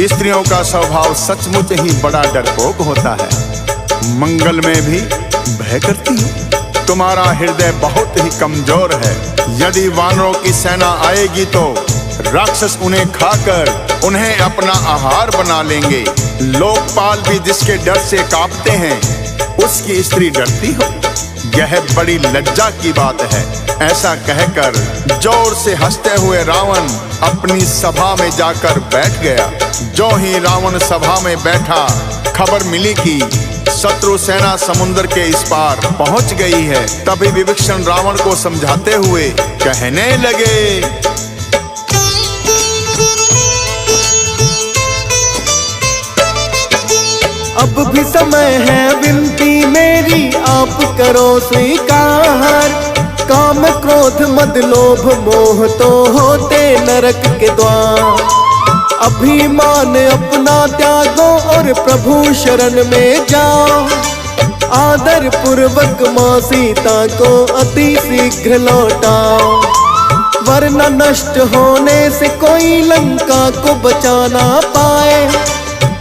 स्त्रियों का स्वभाव सचमुच ही बड़ा डरपोक होता है। मंगल में भी भय करती हो। तुम्हारा हृदय बहुत ही कमजोर है। यदि वानरों की सेना आएगी तो राक्षस उन्हें खाकर उन्हें अपना आहार बना लेंगे। लोकपाल भी जिसके डर से कांपते हैं, उसकी स्त्री डरती हो, यह बड़ी लज्जा की बात है। ऐसा कहकर जोर से हंसते हुए रावण अपनी सभा में जाकर बैठ गया। जो ही रावण सभा में बैठा, खबर मिली कि शत्रु सेना समुद्र के इस पार पहुंच गई है। तभी विभीषण रावण को समझाते हुए कहने लगे, अब भी समय है विनती मेरी, आप करो स्वीकार। काम क्रोध मद लोभ मोह तो होते नरक के द्वार। अभिमान अपना त्यागो और प्रभु शरण में जाओ। आदर पूर्वक माँ सीता को अति शीघ्र लौटाओ, वरना नष्ट होने से कोई लंका को बचा ना पाए।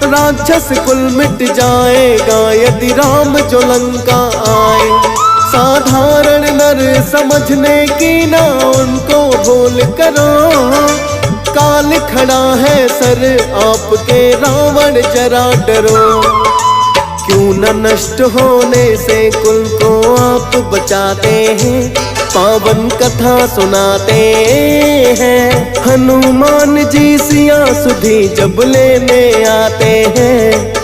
राक्षस कुल मिट जाएगा यदि राम जो लंका आए। साधारण नर समझने की ना उनको भूल करो। काल खड़ा है सर आपके, रावण जरा डरो। क्यों न नष्ट होने से कुल को आप बचाते हैं, पावन कथा सुनाते हैं। हनुमान जी सिया सुधी जब लेने आते हैं,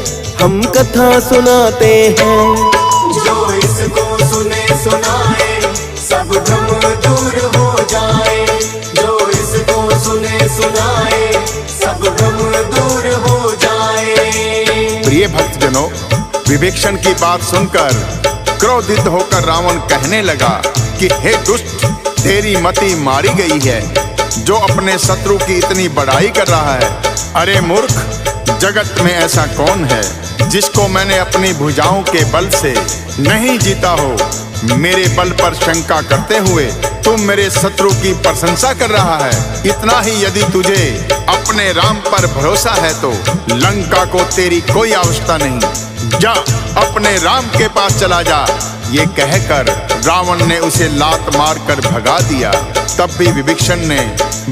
हम कथा सुनाते हैं। जो इसको सुने सुनाए सब भ्रम दूर हो जाए, जो इसको सुने सुनाए सब भ्रम दूर हो जाए। प्रिय भक्तजनों, विभीषण की बात सुनकर क्रोधित होकर रावण कहने लगा कि हे दुष्ट, तेरी मति मारी गई है, जो अपने शत्रु की इतनी बड़ाई कर रहा है। अरे मूर्ख, जगत में ऐसा कौन है जिसको मैंने अपनी भुजाओं के बल से नहीं जीता हो। मेरे बल पर शंका करते हुए तुम मेरे शत्रु की प्रशंसा कर रहा है। इतना ही यदि तुझे अपने राम पर भरोसा है तो लंका को तेरी कोई आवश्यकता नहीं। जा, अपने राम के पास चला जा। ये कहकर रावण ने उसे लात मारकर भगा दिया। तब भी विभीषण ने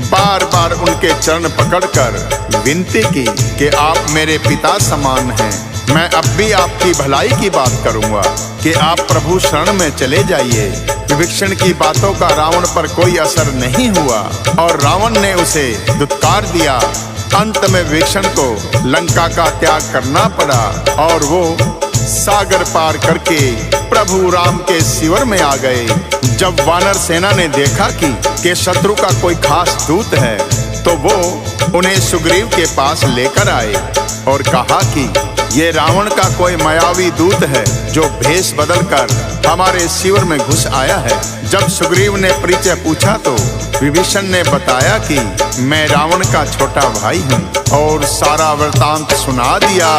बार बार उनके चरण पकड़कर विनती की कि आप मेरे पिता समान हैं। मैं अब भी आपकी भलाई की बात करूंगा कि आप प्रभु शरण में चले जाइए। विभीषण की बातों का रावण पर कोई असर नहीं हुआ और रावण ने उसे दुत्कार दिया। अंत में विभीषण को लंका का त्याग करना पड़ा और वो सागर पार करके प्रभु राम के शिविर में आ गए। जब वानर सेना ने देखा कि शत्रु का कोई खास दूत है, तो वो उन्हें सुग्रीव के पास लेकर आए और कहा कि ये रावण का कोई मायावी दूत है जो भेष बदलकर हमारे शिविर में घुस आया है। जब सुग्रीव ने परिचय पूछा तो विभीषण ने बताया कि मैं रावण का छोटा भाई हूँ और सारा वृतांत सुना दिया।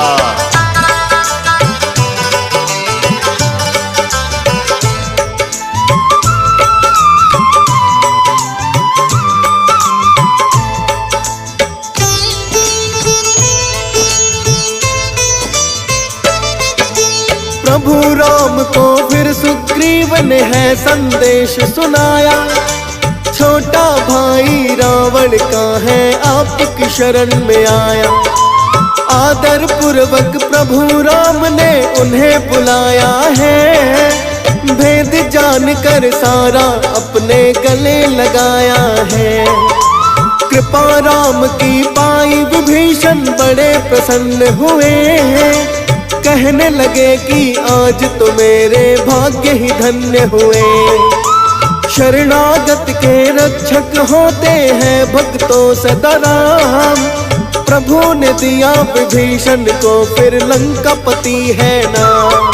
प्रभु राम को फिर सुग्रीव ने है संदेश सुनाया, छोटा भाई रावण का है आपकी शरण में आया। आदर पूर्वक प्रभु राम ने उन्हें बुलाया है, भेद जानकर सारा अपने गले लगाया है। कृपा राम की पाई विभीषण बड़े प्रसन्न हुए हैं, कहने लगे कि आज तो मेरे भाग्य ही धन्य हुए। शरणागत के रक्षक होते हैं भक्तों सदा राम, प्रभु ने दिया विभीषण को फिर लंकापति है नाम।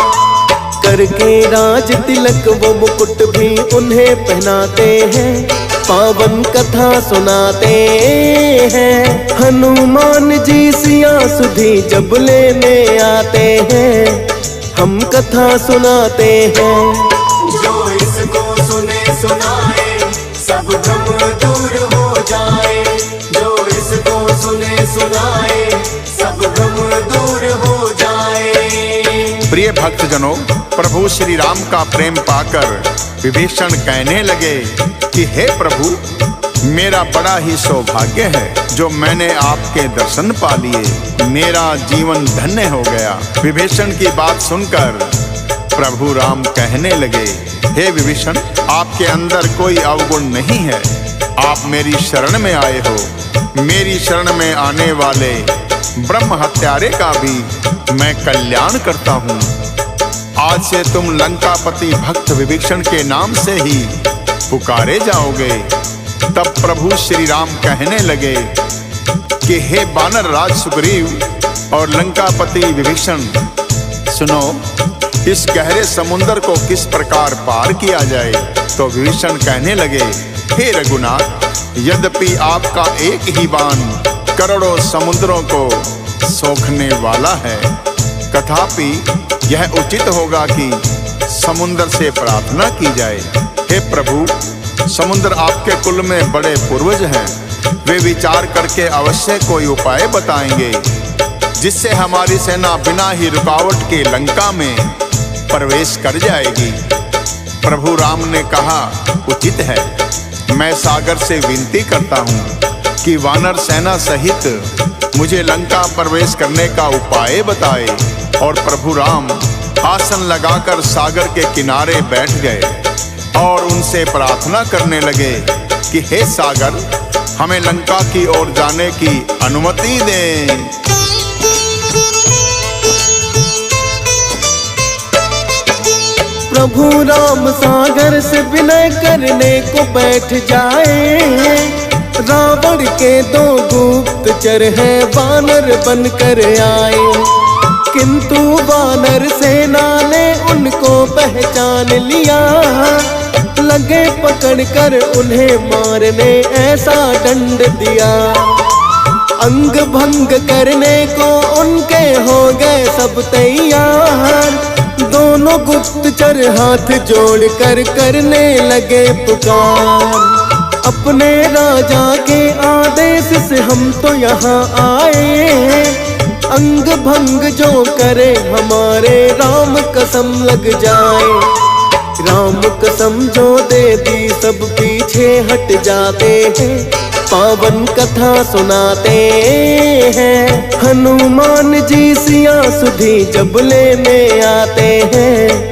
करके राज तिलक वो मुकुट भी उन्हें पहनाते हैं, पावन कथा सुनाते हैं। हनुमान जी सिया सुधी जब लेने आते हैं, हम कथा सुनाते हैं। जो इसको सुने सुनाए सब भ्रम दूर हो जाए, जो इसको सुने सुनाए सब भ्रम दूर हो जाए। प्रिय भक्तजनों, प्रभु श्री राम का प्रेम पाकर विभीषण कहने लगे कि हे प्रभु, मेरा बड़ा ही सौभाग्य है जो मैंने आपके दर्शन पा लिए, मेरा जीवन धन्य हो गया। विभीषण की बात सुनकर प्रभु राम कहने लगे, हे विभीषण, आपके अंदर कोई अवगुण नहीं है, आप मेरी शरण में आए हो। मेरी शरण में आने वाले ब्रह्म हत्यारे का भी मैं कल्याण करता हूँ। आज से तुम लंकापति भक्त विभीषण के नाम से ही पुकारे जाओगे। तब प्रभु श्री राम कहने लगे कि हे वानर राज सुग्रीव और लंकापति विभीषण, सुनो, इस गहरे समुद्र को किस प्रकार पार किया जाए। तो विभीषण कहने लगे, हे रघुनाथ, यद्यपि आपका एक ही बाण करोड़ों समुद्रों को सोखने वाला है, तथापि यह उचित होगा कि समुद्र से प्रार्थना की जाए। हे प्रभु, समुद्र आपके कुल में बड़े पूर्वज हैं, वे विचार करके अवश्य कोई उपाय बताएंगे जिससे हमारी सेना बिना ही रुकावट के लंका में प्रवेश कर जाएगी। प्रभु राम ने कहा, उचित है, मैं सागर से विनती करता हूँ कि वानर सेना सहित मुझे लंका प्रवेश करने का उपाय बताए। और प्रभु राम आसन लगाकर सागर के किनारे बैठ गए और उनसे प्रार्थना करने लगे कि हे सागर, हमें लंका की ओर जाने की अनुमति दें। प्रभु राम सागर से विनय करने को बैठ जाए, रावण के दो गुप्तचर हैं वानर बनकर आए। किंतु वानर सेना ने उनको पहचान लिया, लगे पकड़कर उन्हें मारने ऐसा दंड दिया। अंग भंग करने को उनके हो गए सब तैयार, दोनों गुप्तचर हाथ जोड़कर करने लगे पुकार। अपने राजा के आदेश से हम तो यहाँ आए, अंग भंग जो करे हमारे राम कसम लग जाए। राम कसम जो दे दी सब पीछे हट जाते हैं, पावन कथा सुनाते हैं। हनुमान जी सिया सुधी जब लेने आते हैं,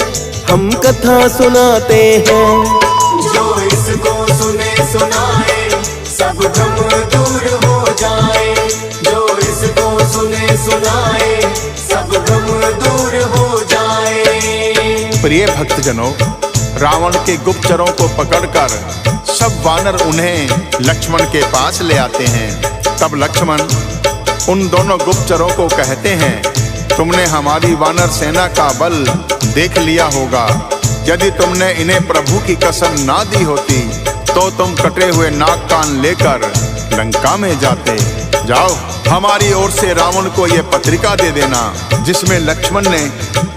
हम कथा सुनाते हैं। जो इसको सुने सुनाए सब भ्रम दूर हो जाए, जो इसको सुने सुनाए सब भ्रम दूर हो जाए। प्रिय भक्तजनों, रावण के गुप्तचरों को पकड़कर सब वानर उन्हें लक्ष्मण के पास ले आते हैं। तब लक्ष्मण उन दोनों गुप्तचरों को कहते हैं, तुमने हमारी वानर सेना का बल देख लिया होगा। यदि तुमने इन्हें प्रभु की कसम ना दी होती तो तुम कटे हुए नाक कान लेकर लंका में जाते। जाओ, हमारी ओर से रावण को यह पत्रिका दे देना, जिसमें लक्ष्मण ने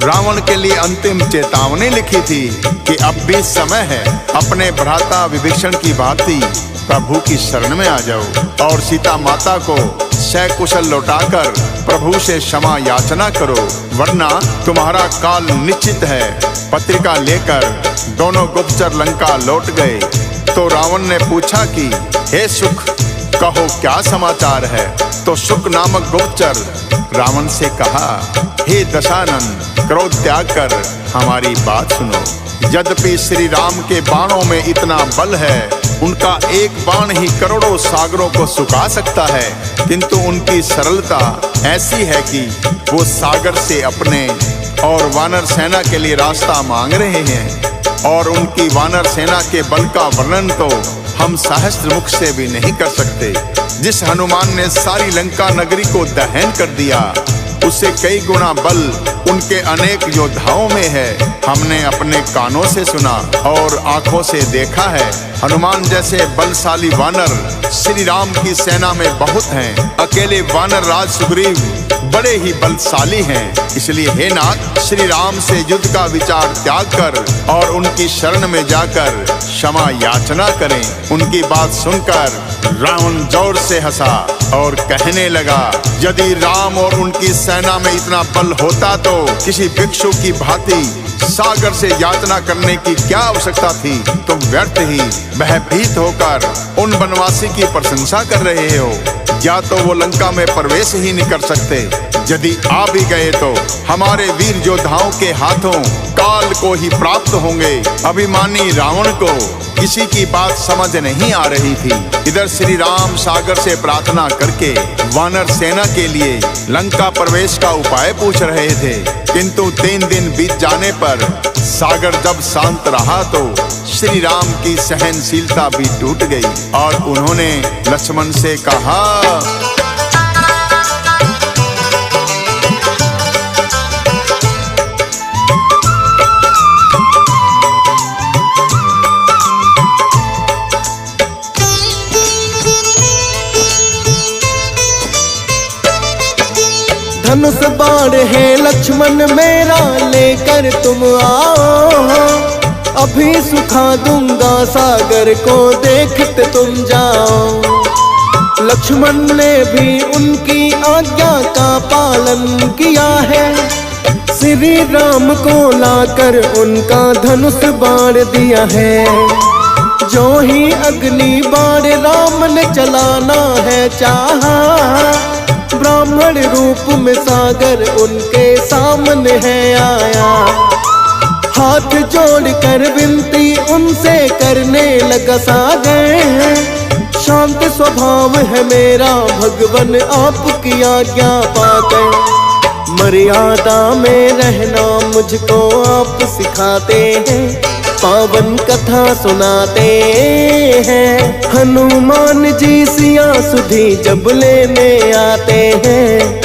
रावण के लिए अंतिम चेतावनी लिखी थी कि अब भी समय है, अपने भ्राता विभीषण की भांति प्रभु की शरण में आ जाओ और सीता माता को सकुशल लौटाकर प्रभु से क्षमा याचना करो, वरना तुम्हारा काल निश्चित है। पत्रिका लेकर दोनों गुप्तचर लंका लौट गए तो रावण ने पूछा कि हे सुख, कहो क्या समाचार है। तो शुक नामक गुप्तचर रावण से कहा, हे दशानन, क्रोध त्याग कर हमारी बात सुनो। यद्यपि श्री राम के बाणों में इतना बल है, उनका एक बाण ही करोड़ों सागरों को सुखा सकता है, किंतु उनकी सरलता ऐसी है कि वो सागर से अपने और वानर सेना के लिए रास्ता मांग रहे हैं। और उनकी वानर सेना के बल का वर्णन तो हम सहस्त्र मुख से भी नहीं कर सकते। जिस हनुमान ने सारी लंका नगरी को दहन कर दिया, उससे कई गुना बल उनके अनेक योद्धाओं में है। हमने अपने कानों से सुना और आंखों से देखा है। हनुमान जैसे बलशाली वानर श्री राम की सेना में बहुत हैं। अकेले वानर राज सुग्रीव बड़े ही बलशाली हैं। इसलिए हे नाथ, श्री राम से युद्ध का विचार त्याग कर और उनकी शरण में जाकर क्षमा याचना करें। उनकी बात सुनकर रावण जोर से हंसा और कहने लगा, यदि राम और उनकी सेना में इतना बल होता तो किसी भिक्षु की भांति सागर से याचना करने की क्या आवश्यकता थी। तुम व्यर्थ ही भयभीत होकर उन वनवासी की प्रशंसा कर रहे हो। या तो वो लंका में प्रवेश ही नहीं कर सकते, यदि आ भी गए तो हमारे वीर योद्धाओं के हाथों काल को ही प्राप्त होंगे। अभिमानी रावण को किसी की बात समझ नहीं आ रही थी। इधर श्री राम सागर से प्रार्थना करके वानर सेना के लिए लंका प्रवेश का उपाय पूछ रहे थे, किंतु 3 दिन बीत जाने पर सागर जब शांत रहा तो श्री राम की सहनशीलता भी टूट गई और उन्होंने लक्ष्मण से कहा, धनुष बाण है लक्ष्मण मेरा, लेकर तुम आओ। अभी सुखा दूंगा सागर को, देखते तुम जाओ। लक्ष्मण ने भी उनकी आज्ञा का पालन किया है। श्री राम को लाकर उनका धनुष बाण दिया है। जो ही अग्नि बाण राम ने चलाना है चाहा, ब्राह्मण रूप में सागर उनके सामने है आया। हाथ जोड़कर विनती उनसे करने लगा सागर, शांत स्वभाव है मेरा भगवन आपकी आज्ञा पाकर। मर्यादा में रहना मुझको आप सिखाते हैं, पावन कथा सुनाते हैं। हनुमान जी सिया सुधी जब लेने आते हैं,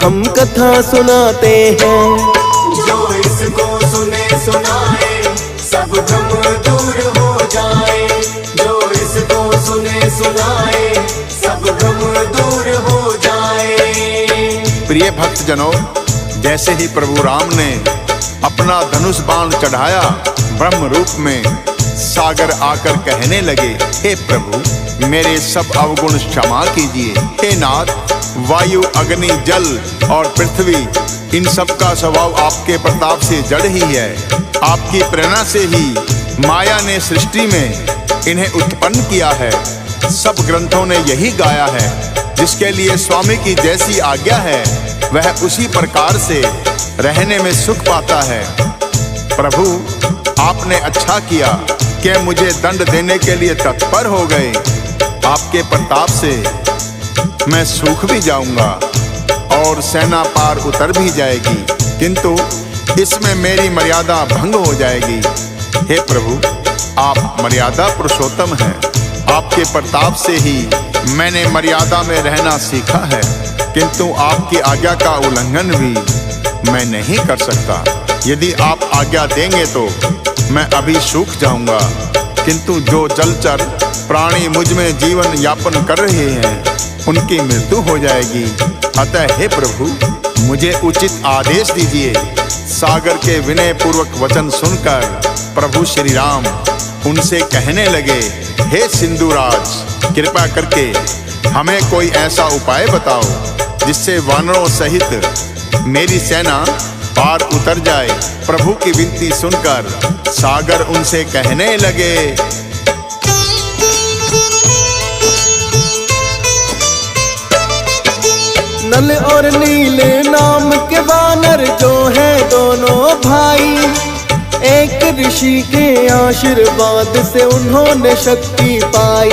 हम कथा सुनाते हैं। जो इसको सुने सुनाए सब गम दूर हो जाए। जो इसको सुने सुनाए सब गम दूर हो जाए। प्रिय भक्तजनों, जैसे ही प्रभु राम ने अपना धनुष बाण चढ़ाया, ब्रह्म रूप में सागर आकर कहने लगे, हे प्रभु मेरे सब अवगुण क्षमा कीजिए। हे नाथ, वायु, अग्नि, जल और पृथ्वी, इन सब का स्वभाव आपके प्रताप से जड़ ही है। आपकी प्रेरणा से ही माया ने सृष्टि में इन्हें उत्पन्न किया है। सब ग्रंथों ने यही गाया है। जिसके लिए स्वामी की जैसी आज्ञा है वह उसी प्रकार से रहने में सुख पाता है। प्रभु, आपने अच्छा किया कि मुझे दंड देने के लिए तत्पर हो गए। आपके प्रताप से मैं सूख भी जाऊंगा और सेना पार उतर भी जाएगी, किंतु इसमें मेरी मर्यादा भंग हो जाएगी। हे प्रभु, आप मर्यादा पुरुषोत्तम हैं। आपके प्रताप से ही मैंने मर्यादा में रहना सीखा है, किंतु आपकी आज्ञा का उल्लंघन भी मैं नहीं कर सकता। यदि आप आज्ञा देंगे तो मैं अभी सूख जाऊंगा, किंतु जो जलचर प्राणी मुझ में जीवन यापन कर रहे हैं उनकी मृत्यु हो जाएगी। अतः हे प्रभु, मुझे उचित आदेश दीजिए। सागर के विनय पूर्वक वचन सुनकर प्रभु श्री राम उनसे कहने लगे, हे सिंधुराज, कृपा करके हमें कोई ऐसा उपाय बताओ जिससे वानरों सहित मेरी सेना पार उतर जाए। प्रभु की विनती सुनकर सागर उनसे कहने लगे, नल और नीले नाम के वानर जो हैं दोनों भाई, एक ऋषि के आशीर्वाद से उन्होंने शक्ति पाई।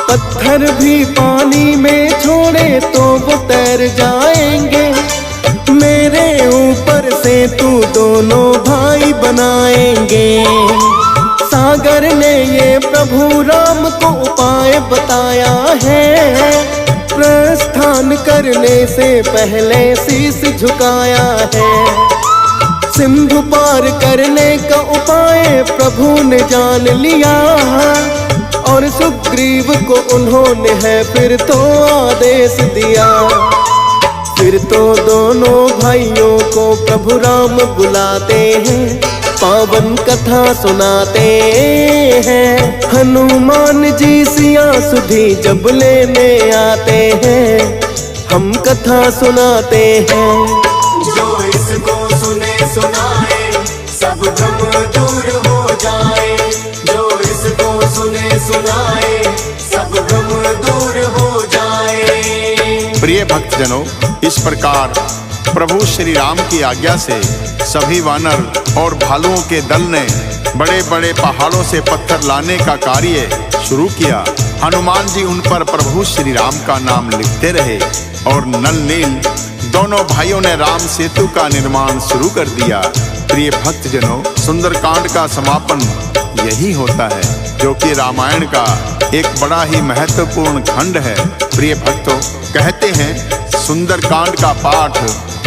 पत्थर भी पानी में छोड़े तो वो तैर जाएंगे, मेरे ऊपर से तू दोनों भाई बनाएंगे। सागर ने ये प्रभु राम को उपाय बताया है, प्रस्थान करने से पहले शीश झुकाया है। सिंधु पार करने का उपाय प्रभु ने जान लिया, और सुग्रीव को उन्होंने है फिर तो आदेश दिया। फिर तो दोनों भाइयों को प्रभु राम बुलाते हैं, पावन कथा सुनाते हैं। हनुमान जी सिया सुधी जब लेने आते हैं, हम कथा सुनाते हैं। जो इसको सुने सुनाए सब भ्रम दूर हो जाए, जो इसको सुने सुनाए सब भ्रम दूर हो जाए। प्रिय भक्तजनों, इस प्रकार प्रभु श्री राम की आज्ञा से सभी वानर और भालुओं के दल ने बड़े बड़े पहाड़ों से पत्थर लाने का कार्य शुरू किया। हनुमान जी उन पर प्रभु श्री राम का नाम लिखते रहे और नल नील दोनों भाइयों ने राम सेतु का निर्माण शुरू कर दिया। प्रिय भक्तजनों, सुंदरकांड का समापन यही होता है, जो कि रामायण का एक बड़ा ही महत्वपूर्ण खंड है। प्रिय भक्तों, कहते हैं सुंदरकांड का पाठ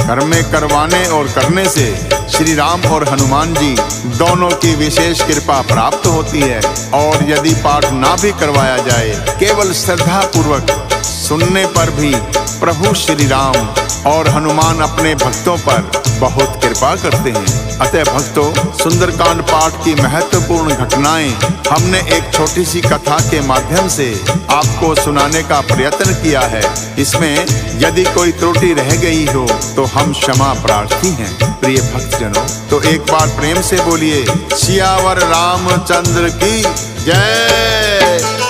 घर में करवाने और करने से श्री राम और हनुमान जी दोनों की विशेष कृपा प्राप्त होती है। और यदि पाठ ना भी करवाया जाए, केवल श्रद्धा पूर्वक सुनने पर भी प्रभु श्री राम और हनुमान अपने भक्तों पर बहुत कृपा करते हैं। अतः भक्तों, सुंदरकांड पाठ की महत्वपूर्ण घटनाएं हमने एक छोटी सी कथा के माध्यम से आपको सुनाने का प्रयत्न किया है। इसमें यदि कोई त्रुटि रह गई हो तो हम क्षमा प्रार्थी हैं। प्रिय भक्तजनों, तो एक बार प्रेम से बोलिए, सियावर रामचंद्र की जय।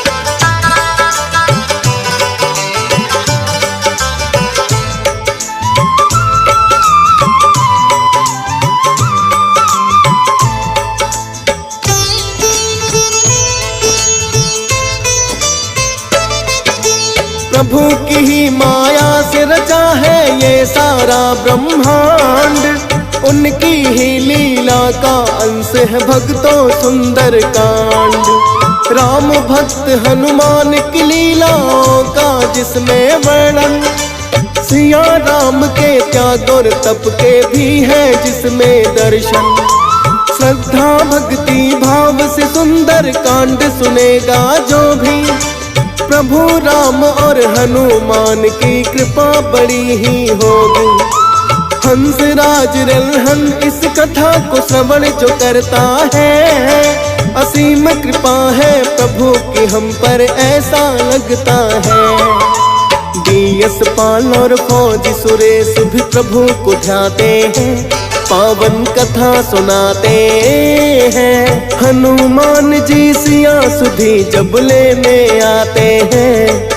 प्रभु की ही माया से रचा है ये सारा ब्रह्मांड, उनकी ही लीला का अंश है भक्तों सुंदर कांड। राम भक्त हनुमान की लीलाओं का जिसमें वर्णन, सिया राम के त्याग और तप के भी है जिसमें दर्शन। श्रद्धा भक्ति भाव से सुंदर कांड सुनेगा जो भी, प्रभु राम और हनुमान की कृपा बड़ी ही होगी। हंस राज रलहन इस कथा को श्रवण जो करता है, असीम कृपा है प्रभु की हम पर ऐसा लगता है। डीएस पाल और फौजी सुरेश भी प्रभु को ध्याते हैं, पावन कथा सुनाते हैं। हनुमान जी सिया सुधी जब लेने आते हैं,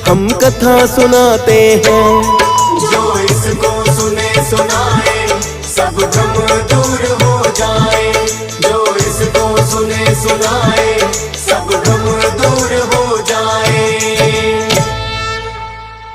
हम कथा सुनाते हैं। जो इसको सुने सुनाए सब भ्रम दूर हो जाए, जो इसको सुने सुनाए